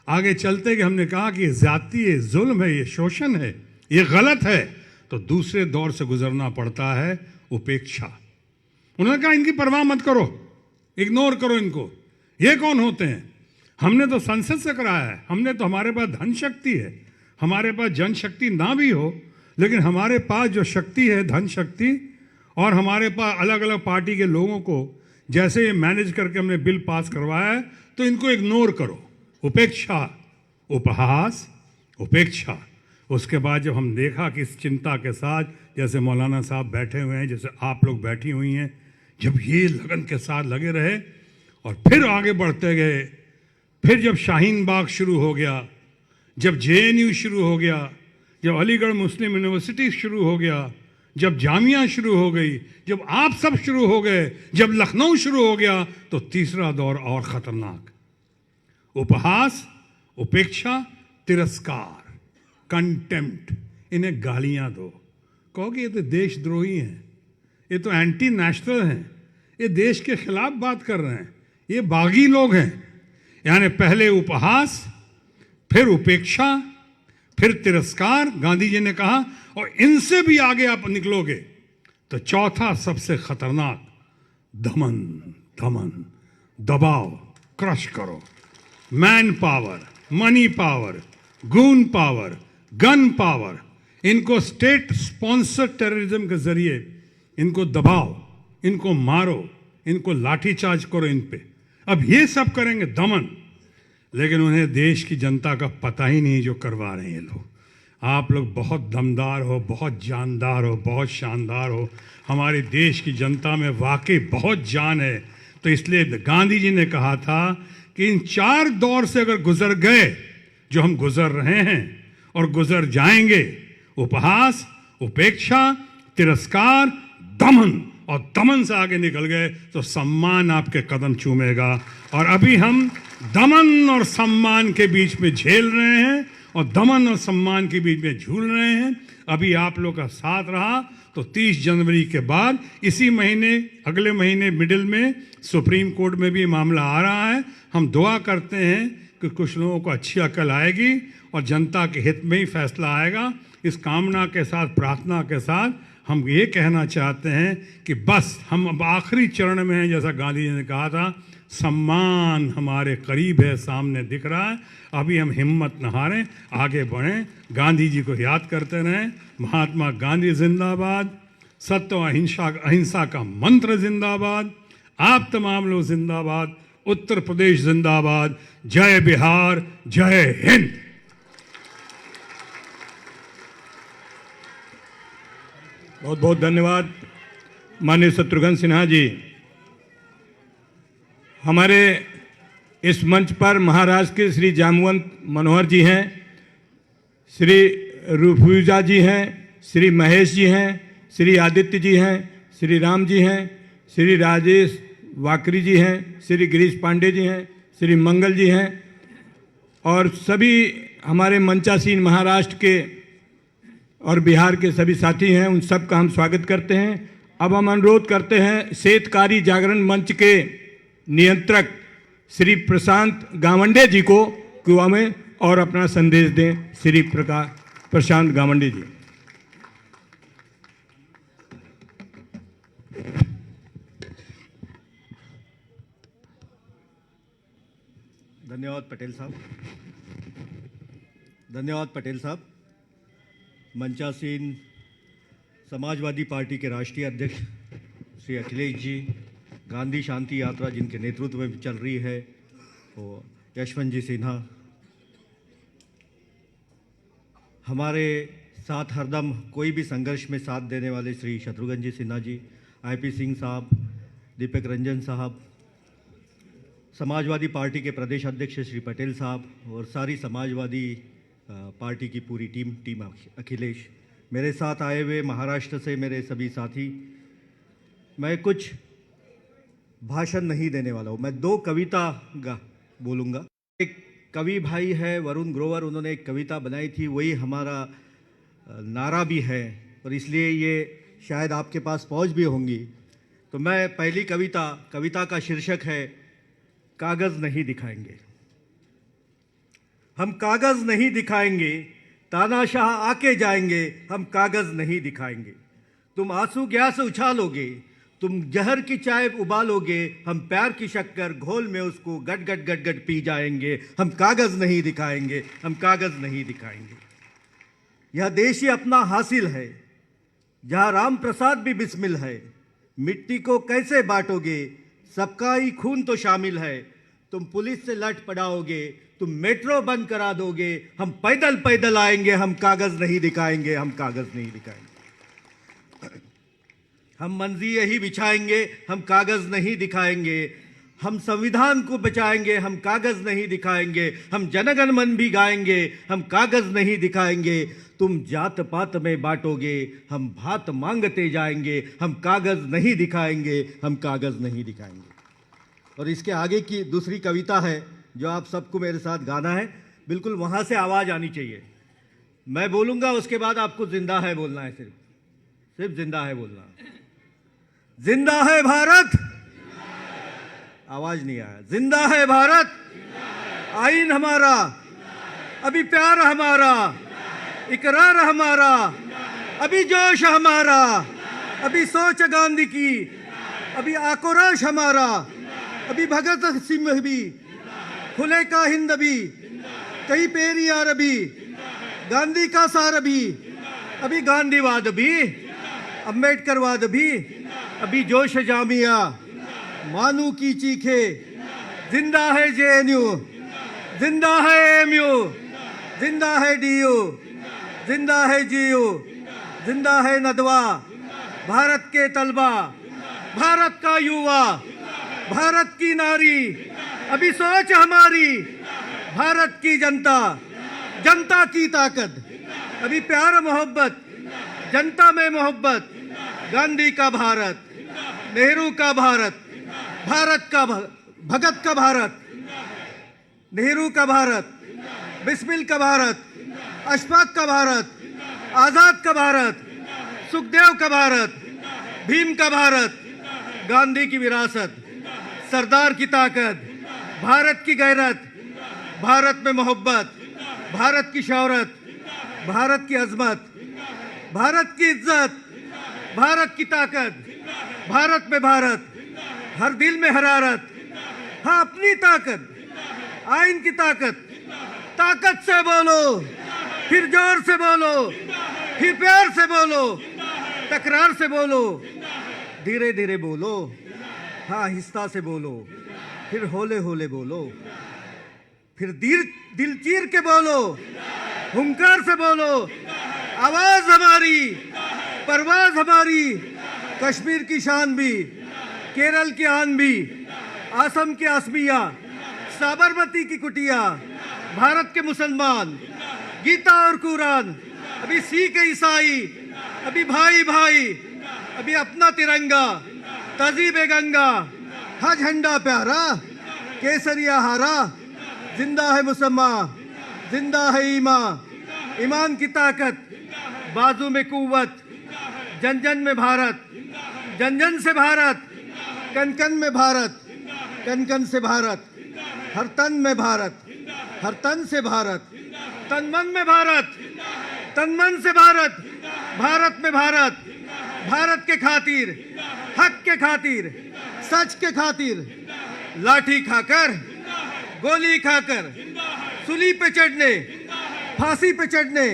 आगे चलते गए। हमने कहा कि ज्यादती है, जुल्म है, ये शोषण है, ये गलत है, तो दूसरे दौर से गुजरना पड़ता है, उपेक्षा। उन्होंने कहा इनकी परवाह मत करो, इग्नोर करो इनको, ये कौन होते हैं, हमने तो संसद से कराया है, हमने तो, हमारे पास धन शक्ति है, हमारे पास जनशक्ति ना भी हो, लेकिन हमारे पास जो शक्ति है, धन शक्ति, और हमारे पास अलग अलग पार्टी के लोगों को जैसे ये मैनेज करके हमने बिल पास करवाया है, तो इनको इग्नोर करो, उपेक्षा, उपहास, उपेक्षा। उसके बाद जब हम देखा कि इस चिंता के साथ, जैसे मौलाना साहब बैठे हुए हैं, जैसे आप लोग बैठी हुई हैं, जब ये लगन के साथ लगे रहे और फिर आगे बढ़ते गए। फिर जब शाहीन बाग शुरू हो गया, जब जेएनयू शुरू हो गया, जब अलीगढ़ मुस्लिम यूनिवर्सिटी शुरू हो गया, जब जामिया शुरू हो गई, जब आप सब शुरू हो गए, जब लखनऊ शुरू हो गया, तो तीसरा दौर और खतरनाक। उपहास, उपेक्षा, तिरस्कार, कंटेम्प्ट, इन्हें गालियां दो, कहो कि ये तो देशद्रोही हैं, ये तो एंटी नेशनल हैं, ये देश के खिलाफ बात कर रहे हैं, ये बागी लोग हैं। यानी पहले उपहास, फिर उपेक्षा, फिर तिरस्कार, गांधी जी ने कहा, और इनसे भी आगे आप निकलोगे तो चौथा सबसे खतरनाक दमन, दमन, दबाव, क्रश करो। Man power, money power, goon power, gun power, इनको स्टेट स्पॉन्सर टेररिज्म के जरिए इनको दबाओ, इनको मारो, इनको लाठीचार्ज करो इन पे। अब ये सब करेंगे दमन, लेकिन उन्हें देश की जनता का पता ही नहीं जो करवा रहे हैं लोग। आप लोग बहुत दमदार हो, बहुत जानदार हो, बहुत शानदार हो। हमारे देश की जनता में वाकई बहुत जान है। तो इसलिए गांधी जी ने कहा था कि इन 4 दौर से अगर गुजर गए जो हम गुजर रहे हैं और गुजर जाएंगे, उपहास, उपेक्षा, तिरस्कार, दमन, और दमन से आगे निकल गए तो सम्मान आपके कदम चूमेगा। और अभी हम दमन और सम्मान के बीच में झेल रहे हैं और दमन और सम्मान के बीच में झूल रहे हैं। अभी आप लोग का साथ रहा तो 30 जनवरी के बाद, इसी महीने, अगले महीने मिडिल में सुप्रीम कोर्ट में भी मामला आ रहा है। हम दुआ करते हैं कि कुछ लोगों को अच्छी अकल आएगी और जनता के हित में ही फैसला आएगा। इस कामना के साथ, प्रार्थना के साथ हम ये कहना चाहते हैं कि बस हम अब आखिरी चरण में हैं। जैसा गांधी जी ने कहा था, सम्मान हमारे करीब है, सामने दिख रहा है। अभी हम हिम्मत न हारें, आगे बढ़ें, गांधी जी को याद करते रहें। महात्मा गांधी जिंदाबाद, सत्य और अहिंसा का मंत्र जिंदाबाद, आप तमाम लोग जिंदाबाद, उत्तर प्रदेश जिंदाबाद, जय बिहार, जय हिंद। बहुत बहुत धन्यवाद माननीय शत्रुघ्न सिन्हा जी। हमारे इस मंच पर महाराष्ट्र के श्री जामवंत मनोहर जी हैं, श्री रुफुजा जी हैं, श्री महेश जी हैं, श्री आदित्य जी हैं, श्री राम जी हैं, श्री राजेश वाकरी जी हैं, श्री गिरीश पांडे जी हैं, श्री मंगल जी हैं, और सभी हमारे मंचासीन महाराष्ट्र के और बिहार के सभी साथी हैं। उन सब का हम स्वागत करते हैं। अब हम अनुरोध करते हैं शेतकारी जागरण मंच के नियंत्रक श्री प्रशांत गावंडे जी को कि वो हमें और अपना संदेश दें। श्री प्रशांत गावंडे जी। धन्यवाद पटेल साहब, धन्यवाद पटेल साहब। मंचासीन समाजवादी पार्टी के राष्ट्रीय अध्यक्ष श्री अखिलेश जी, गांधी शांति यात्रा जिनके नेतृत्व में चल रही है, वो यशवंत जी सिन्हा, हमारे साथ हरदम कोई भी संघर्ष में साथ देने वाले श्री शत्रुघ्न जी सिन्हा जी, आईपी सिंह साहब, दीपक रंजन साहब, समाजवादी पार्टी के प्रदेश अध्यक्ष श्री पटेल साहब और सारी समाजवादी पार्टी की पूरी टीम अखिलेश, मेरे साथ आए हुए महाराष्ट्र से मेरे सभी साथी। मैं कुछ भाषण नहीं देने वाला हूँ, मैं 2 कविता बोलूँगा। एक कवि भाई है वरुण ग्रोवर, उन्होंने एक कविता बनाई थी, वही हमारा नारा भी है और इसलिए ये शायद आपके पास पहुँच भी होंगी। तो मैं पहली कविता का शीर्षक है कागज़ नहीं दिखाएंगे। हम कागज़ नहीं दिखाएंगे, तानाशाह आके जाएंगे, हम कागज़ नहीं दिखाएंगे। तुम आंसू गैस उछालोगे, तुम जहर की चाय उबालोगे, हम प्यार की शक्कर घोल में उसको गट गट गट गट पी जाएंगे। हम कागज़ नहीं दिखाएंगे, हम कागज़ नहीं दिखाएंगे। यह देश ही अपना हासिल है, जहाँ राम प्रसाद भी बिस्मिल है। मिट्टी को कैसे बांटोगे, सबका ही खून तो शामिल है। तुम पुलिस से लट पड़ाओगे, तुम मेट्रो बंद करा दोगे, हम पैदल पैदल आएंगे, हम कागज़ नहीं दिखाएंगे, हम कागज़ नहीं दिखाएंगे। हम मंजी यही बिछाएंगे, हम कागज़ नहीं दिखाएंगे। हम संविधान को बचाएंगे, हम कागज नहीं दिखाएंगे, हम जनगण मन भी गाएंगे, हम कागज नहीं दिखाएंगे। तुम जात पात में बांटोगे, हम भात मांगते जाएंगे, हम कागज नहीं दिखाएंगे, हम कागज नहीं दिखाएंगे। और इसके आगे की दूसरी कविता है जो आप सबको मेरे साथ गाना है, बिल्कुल वहां से आवाज आनी चाहिए। मैं बोलूंगा, उसके बाद आपको जिंदा है बोलना है, सिर्फ जिंदा है बोलना। जिंदा है भारत, आवाज नहीं आया। जिंदा है भारत, आईन हमारा, अभी प्यार हमारा, इकरार हमारा, अभी जोश हमारा, अभी सोच गांधी की, अभी आक्रोश हमारा, अभी भगत सिंह भी, खुले का हिंद भी, कई पेरियार भी, गांधी का सार भी, अभी गांधीवाद भी, अम्बेडकरवाद भी, अभी जोश जामिया, मानू की चीखे। जिंदा है जेएनयू, जिंदा है एमयू, जिंदा है डीयू, जिंदा है जीयू, जिंदा है नदवा। भारत के तलबा, भारत का युवा, भारत की नारी, अभी सोच हमारी, भारत की जनता, जनता की ताकत, अभी प्यार मोहब्बत, जनता में मोहब्बत। गांधी का भारत, नेहरू का भारत, भारत का भगत का भारत, नेहरू का भारत, बिस्मिल का भारत, अशफाक का भारत, आजाद का भारत, सुखदेव का भारत, भीम का भारत, गांधी की विरासत, सरदार की ताकत, भारत की गैरत, भारत में मोहब्बत, भारत की शौहरत, भारत की अजमत, भारत की इज्जत, भारत की ताकत, भारत में भारत, हर दिल में हरारत। हाँ, अपनी ताकत, आइन की ताकत, ताकत से बोलो, फिर जोर से बोलो, फिर प्यार से बोलो, तकरार से बोलो, धीरे धीरे बोलो, हाँ आहिस्ता से बोलो, फिर होले होले बोलो, फिर दिल चीर के बोलो, हुंकार से बोलो। आवाज हमारी, परवाज हमारी, कश्मीर की शान भी, केरल की आन भी, असम की आसमिया, साबरमती की कुटिया, भारत के मुसलमान, गीता और कुरान, अभी सिख ईसाई, अभी भाई भाई, अभी अपना तिरंगा, तहजीब गंगा, हा झंडा प्यारा, केसरिया हारा। जिंदा है मुसम्मा, जिंदा है ईमान की ताकत, बाजू में कुव्वत, जन जन में भारत, जन जन से भारत, कन कन में भारत, कन कन से भारत, हर तन में भारत, हर तन से भारत, तन मन में भारत, तन मन से भारत, भारत में भारत, भारत के खातिर, हक के खातिर, सच के खातिर, लाठी खाकर, गोली खाकर, सूली पे चढ़ने, फांसी पे चढ़ने,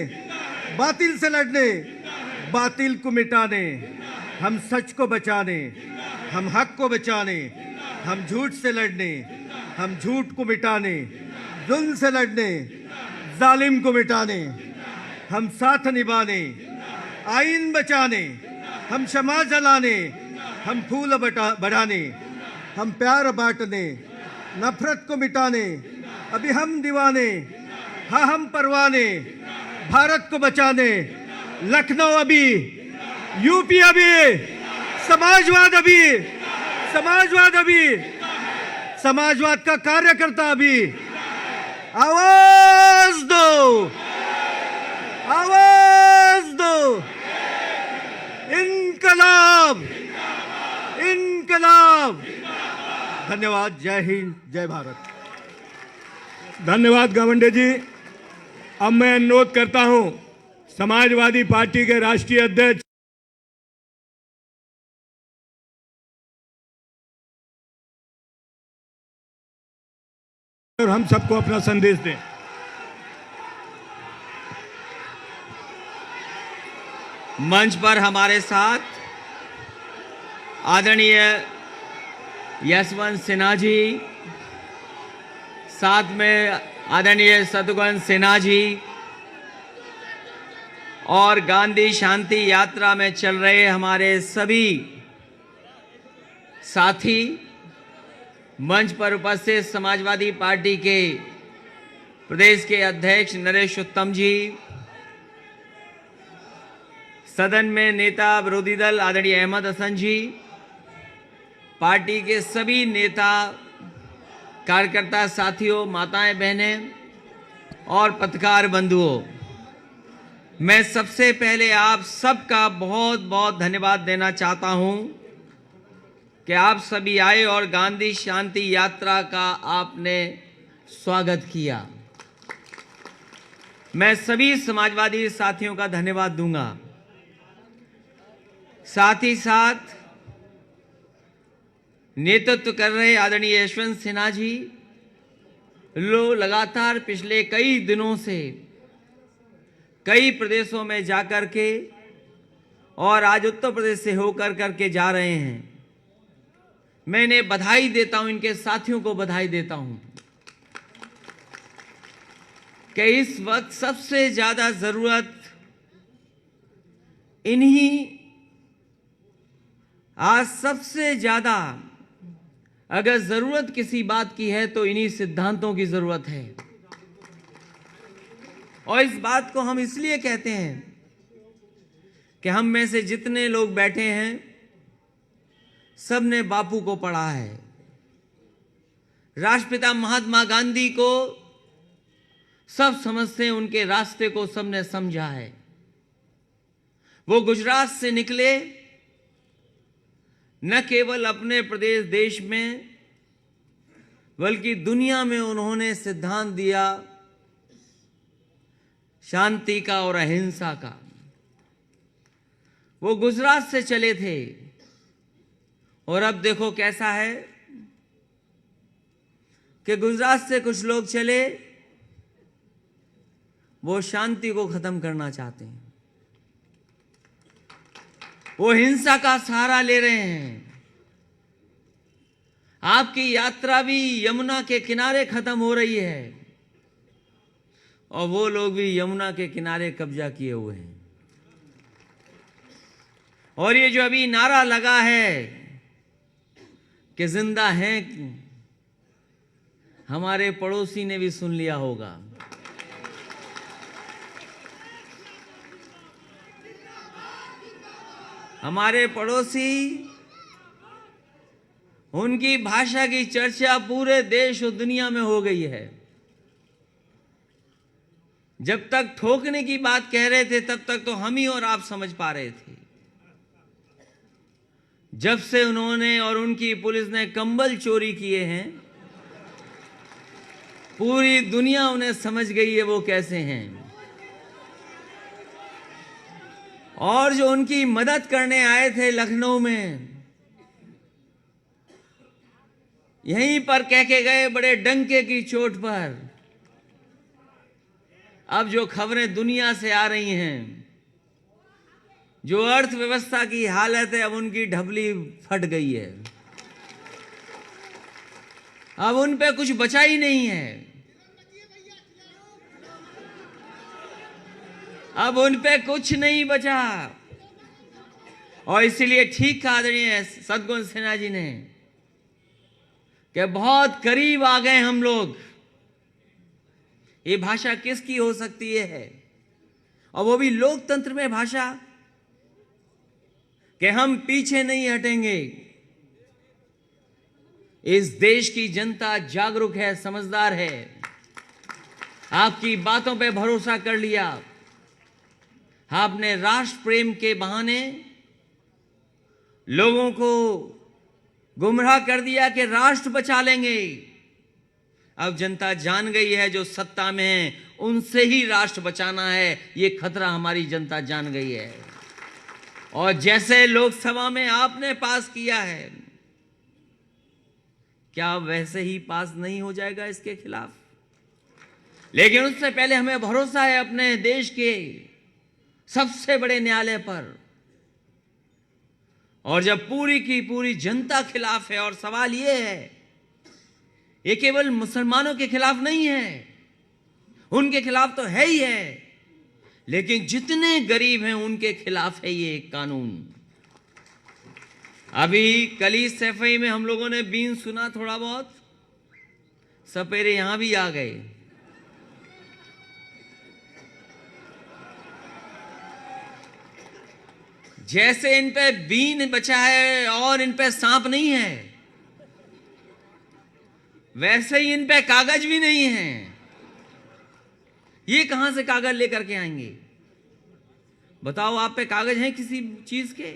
बातिल से लड़ने, बातिल को मिटाने, हम सच को बचाने, हम हक को बचाने, हम झूठ से लड़ने, हम झूठ को मिटाने, जुल्म से लड़ने, जालिम को मिटाने, हम साथ निभाने, आइन बचाने, हम क्षमा जलाने, हम फूल बढ़ाने, हम प्यार बांटने, नफरत को मिटाने, अभी हम दीवाने, हाँ हम परवाने, भारत को बचाने। लखनऊ अभी, यूपी अभी, समाजवाद अभी, समाजवाद अभी, समाजवाद का कार्यकर्ता अभी। आवाज दो, आवाज दो, इनकलाब, इनकलाब। धन्यवाद। जय हिंद, जय भारत। धन्यवाद गावंडे जी। अब मैं अनुरोध करता हूं समाजवादी पार्टी के राष्ट्रीय अध्यक्ष और हम सबको अपना संदेश दें। मंच पर हमारे साथ आदरणीय यशवंत सिन्हा जी, साथ में आदरणीय शत्रुघ्न सिन्हा जी और गांधी शांति यात्रा में चल रहे हमारे सभी साथी मंच पर उपस्थित समाजवादी पार्टी के प्रदेश के अध्यक्ष नरेश उत्तम जी, सदन में नेता विरोधी दल आदरणीय अहमद हसन जी, पार्टी के सभी नेता, कार्यकर्ता साथियों, माताएं बहनें और पत्रकार बंधुओं, मैं सबसे पहले आप सबका बहुत बहुत धन्यवाद देना चाहता हूं कि आप सभी आए और गांधी शांति यात्रा का आपने स्वागत किया। मैं सभी समाजवादी साथियों का धन्यवाद दूंगा। साथ ही साथ नेतृत्व कर रहे आदरणीय यशवंत सिन्हा जी लगातार पिछले कई दिनों से कई प्रदेशों में जाकर के और आज उत्तर प्रदेश से होकर करके जा रहे हैं। मैं इन्हें बधाई देता हूं, इनके साथियों को बधाई देता हूं कि इस वक्त सबसे ज्यादा जरूरत इन्हीं, आज सबसे ज्यादा अगर जरूरत किसी बात की है तो इन्हीं सिद्धांतों की जरूरत है। और इस बात को हम इसलिए कहते हैं कि हम में से जितने लोग बैठे हैं सब ने बापू को पढ़ा है, राष्ट्रपिता महात्मा गांधी को सब समझते हैं, उनके रास्ते को सबने समझा है। वो गुजरात से निकले, न केवल अपने प्रदेश देश में बल्कि दुनिया में उन्होंने सिद्धांत दिया शांति का और अहिंसा का। वो गुजरात से चले थे और अब देखो कैसा है कि गुजरात से कुछ लोग चले, वो शांति को खत्म करना चाहते हैं, वो हिंसा का सहारा ले रहे हैं। आपकी यात्रा भी यमुना के किनारे खत्म हो रही है और वो लोग भी यमुना के किनारे कब्जा किए हुए हैं। और ये जो अभी नारा लगा है कि जिंदा हैं, हमारे पड़ोसी ने भी सुन लिया होगा। हमारे पड़ोसी, उनकी भाषा की चर्चा पूरे देश और दुनिया में हो गई है। जब तक ठोकने की बात कह रहे थे तब तक तो हम ही और आप समझ पा रहे थे। जब से उन्होंने और उनकी पुलिस ने कंबल चोरी किए हैं, पूरी दुनिया उन्हें समझ गई है वो कैसे हैं। और जो उनकी मदद करने आए थे लखनऊ में, यहीं पर कह के गए बड़े डंके की चोट पर। अब जो खबरें दुनिया से आ रही हैं, जो अर्थव्यवस्था की हालत है, अब उनकी ढबली फट गई है, अब उन पे कुछ बचा ही नहीं है। अब उन पे कुछ नहीं बचा। और इसीलिए ठीक कहा आदरणीय शत्रुघ्न सिन्हा जी ने कि बहुत करीब आ गए हम लोग। ये भाषा किसकी हो सकती है, और वो भी लोकतंत्र में भाषा, कि हम पीछे नहीं हटेंगे। इस देश की जनता जागरूक है, समझदार है। आपकी बातों पे भरोसा कर लिया। आपने राष्ट्र प्रेम के बहाने लोगों को गुमराह कर दिया कि राष्ट्र बचा लेंगे। अब जनता जान गई है, जो सत्ता में है उनसे ही राष्ट्र बचाना है, ये खतरा हमारी जनता जान गई है। और जैसे लोकसभा में आपने पास किया है, क्या वैसे ही पास नहीं हो जाएगा इसके खिलाफ? लेकिन उससे पहले हमें भरोसा है अपने देश के सबसे बड़े न्यायालय पर। और जब पूरी की पूरी जनता खिलाफ है, और सवाल यह है, ये केवल मुसलमानों के खिलाफ नहीं है, उनके खिलाफ तो है ही है, लेकिन जितने गरीब हैं उनके खिलाफ है ये कानून। अभी कली सफाई में हम लोगों ने बीन सुना थोड़ा बहुत, सपेरे यहां भी आ गए। जैसे इन पे बीन बचा है और इन पे सांप नहीं है, वैसे ही इन पे कागज भी नहीं है। ये कहां से कागज लेकर के आएंगे? बताओ, आप पे कागज हैं किसी चीज के?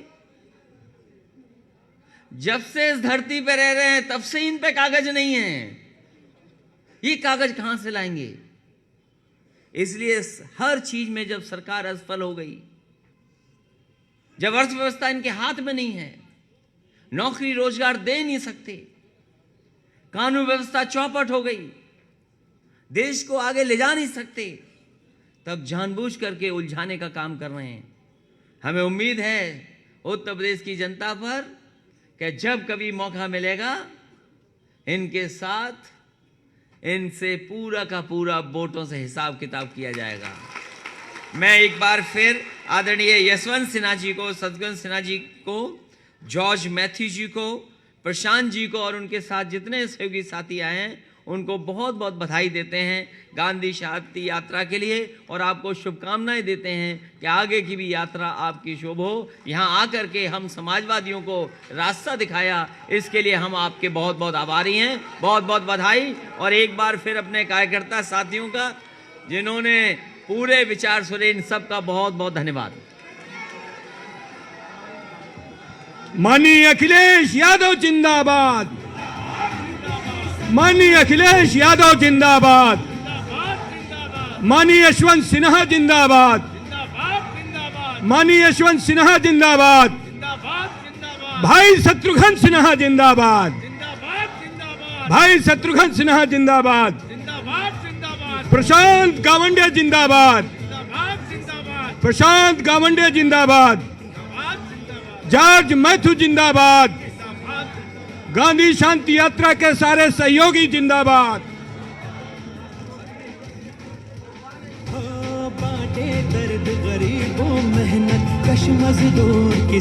जब से इस धरती पे रह रहे हैं तब से इन पे कागज नहीं है। ये कागज कहां से लाएंगे? इसलिए हर चीज में जब सरकार असफल हो गई, जब अर्थव्यवस्था इनके हाथ में नहीं है, नौकरी रोजगार दे नहीं सकते, कानून व्यवस्था चौपट हो गई, देश को आगे ले जा नहीं सकते, तब जानबूझ करके उलझाने का काम कर रहे हैं। हमें उम्मीद है उत्तर प्रदेश की जनता पर कि जब कभी मौका मिलेगा इनके साथ, इनसे पूरा का पूरा वोटों से हिसाब किताब किया जाएगा। मैं एक बार फिर आदरणीय यशवंत सिन्हा जी को, शत्रुघ्न सिन्हा जी को, जॉर्ज मैथ्यू जी को, प्रशांत जी को और उनके साथ जितने सहयोगी साथी आए हैं उनको बहुत बहुत बधाई देते हैं गांधी शांति यात्रा के लिए, और आपको शुभकामनाएं देते हैं कि आगे की भी यात्रा आपकी शुभ हो। यहाँ आकर के हम समाजवादियों को रास्ता दिखाया, इसके लिए हम आपके बहुत बहुत आभारी हैं। बहुत बहुत बधाई। और एक बार फिर अपने कार्यकर्ता साथियों का जिन्होंने पूरे विचार सुने, इन सब का बहुत बहुत धन्यवाद। माननीय अखिलेश यादव जिंदाबाद, माननीय अखिलेश यादव जिंदाबाद, माननीय यशवंत सिन्हा जिंदाबाद, माननीय यशवंत सिन्हा जिंदाबाद, भाई शत्रुघ्न सिन्हा जिंदाबाद, भाई शत्रुघ्न सिन्हा जिंदाबाद, प्रशांत गावंडे जिंदाबाद, प्रशांत गावंडे जिंदाबाद, जॉर्ज मैथ्यू जिंदाबाद, गांधी शांति यात्रा के सारे सहयोगी जिंदाबाद। बांटे दर्द गरीबों, मेहनत कश मजदूर की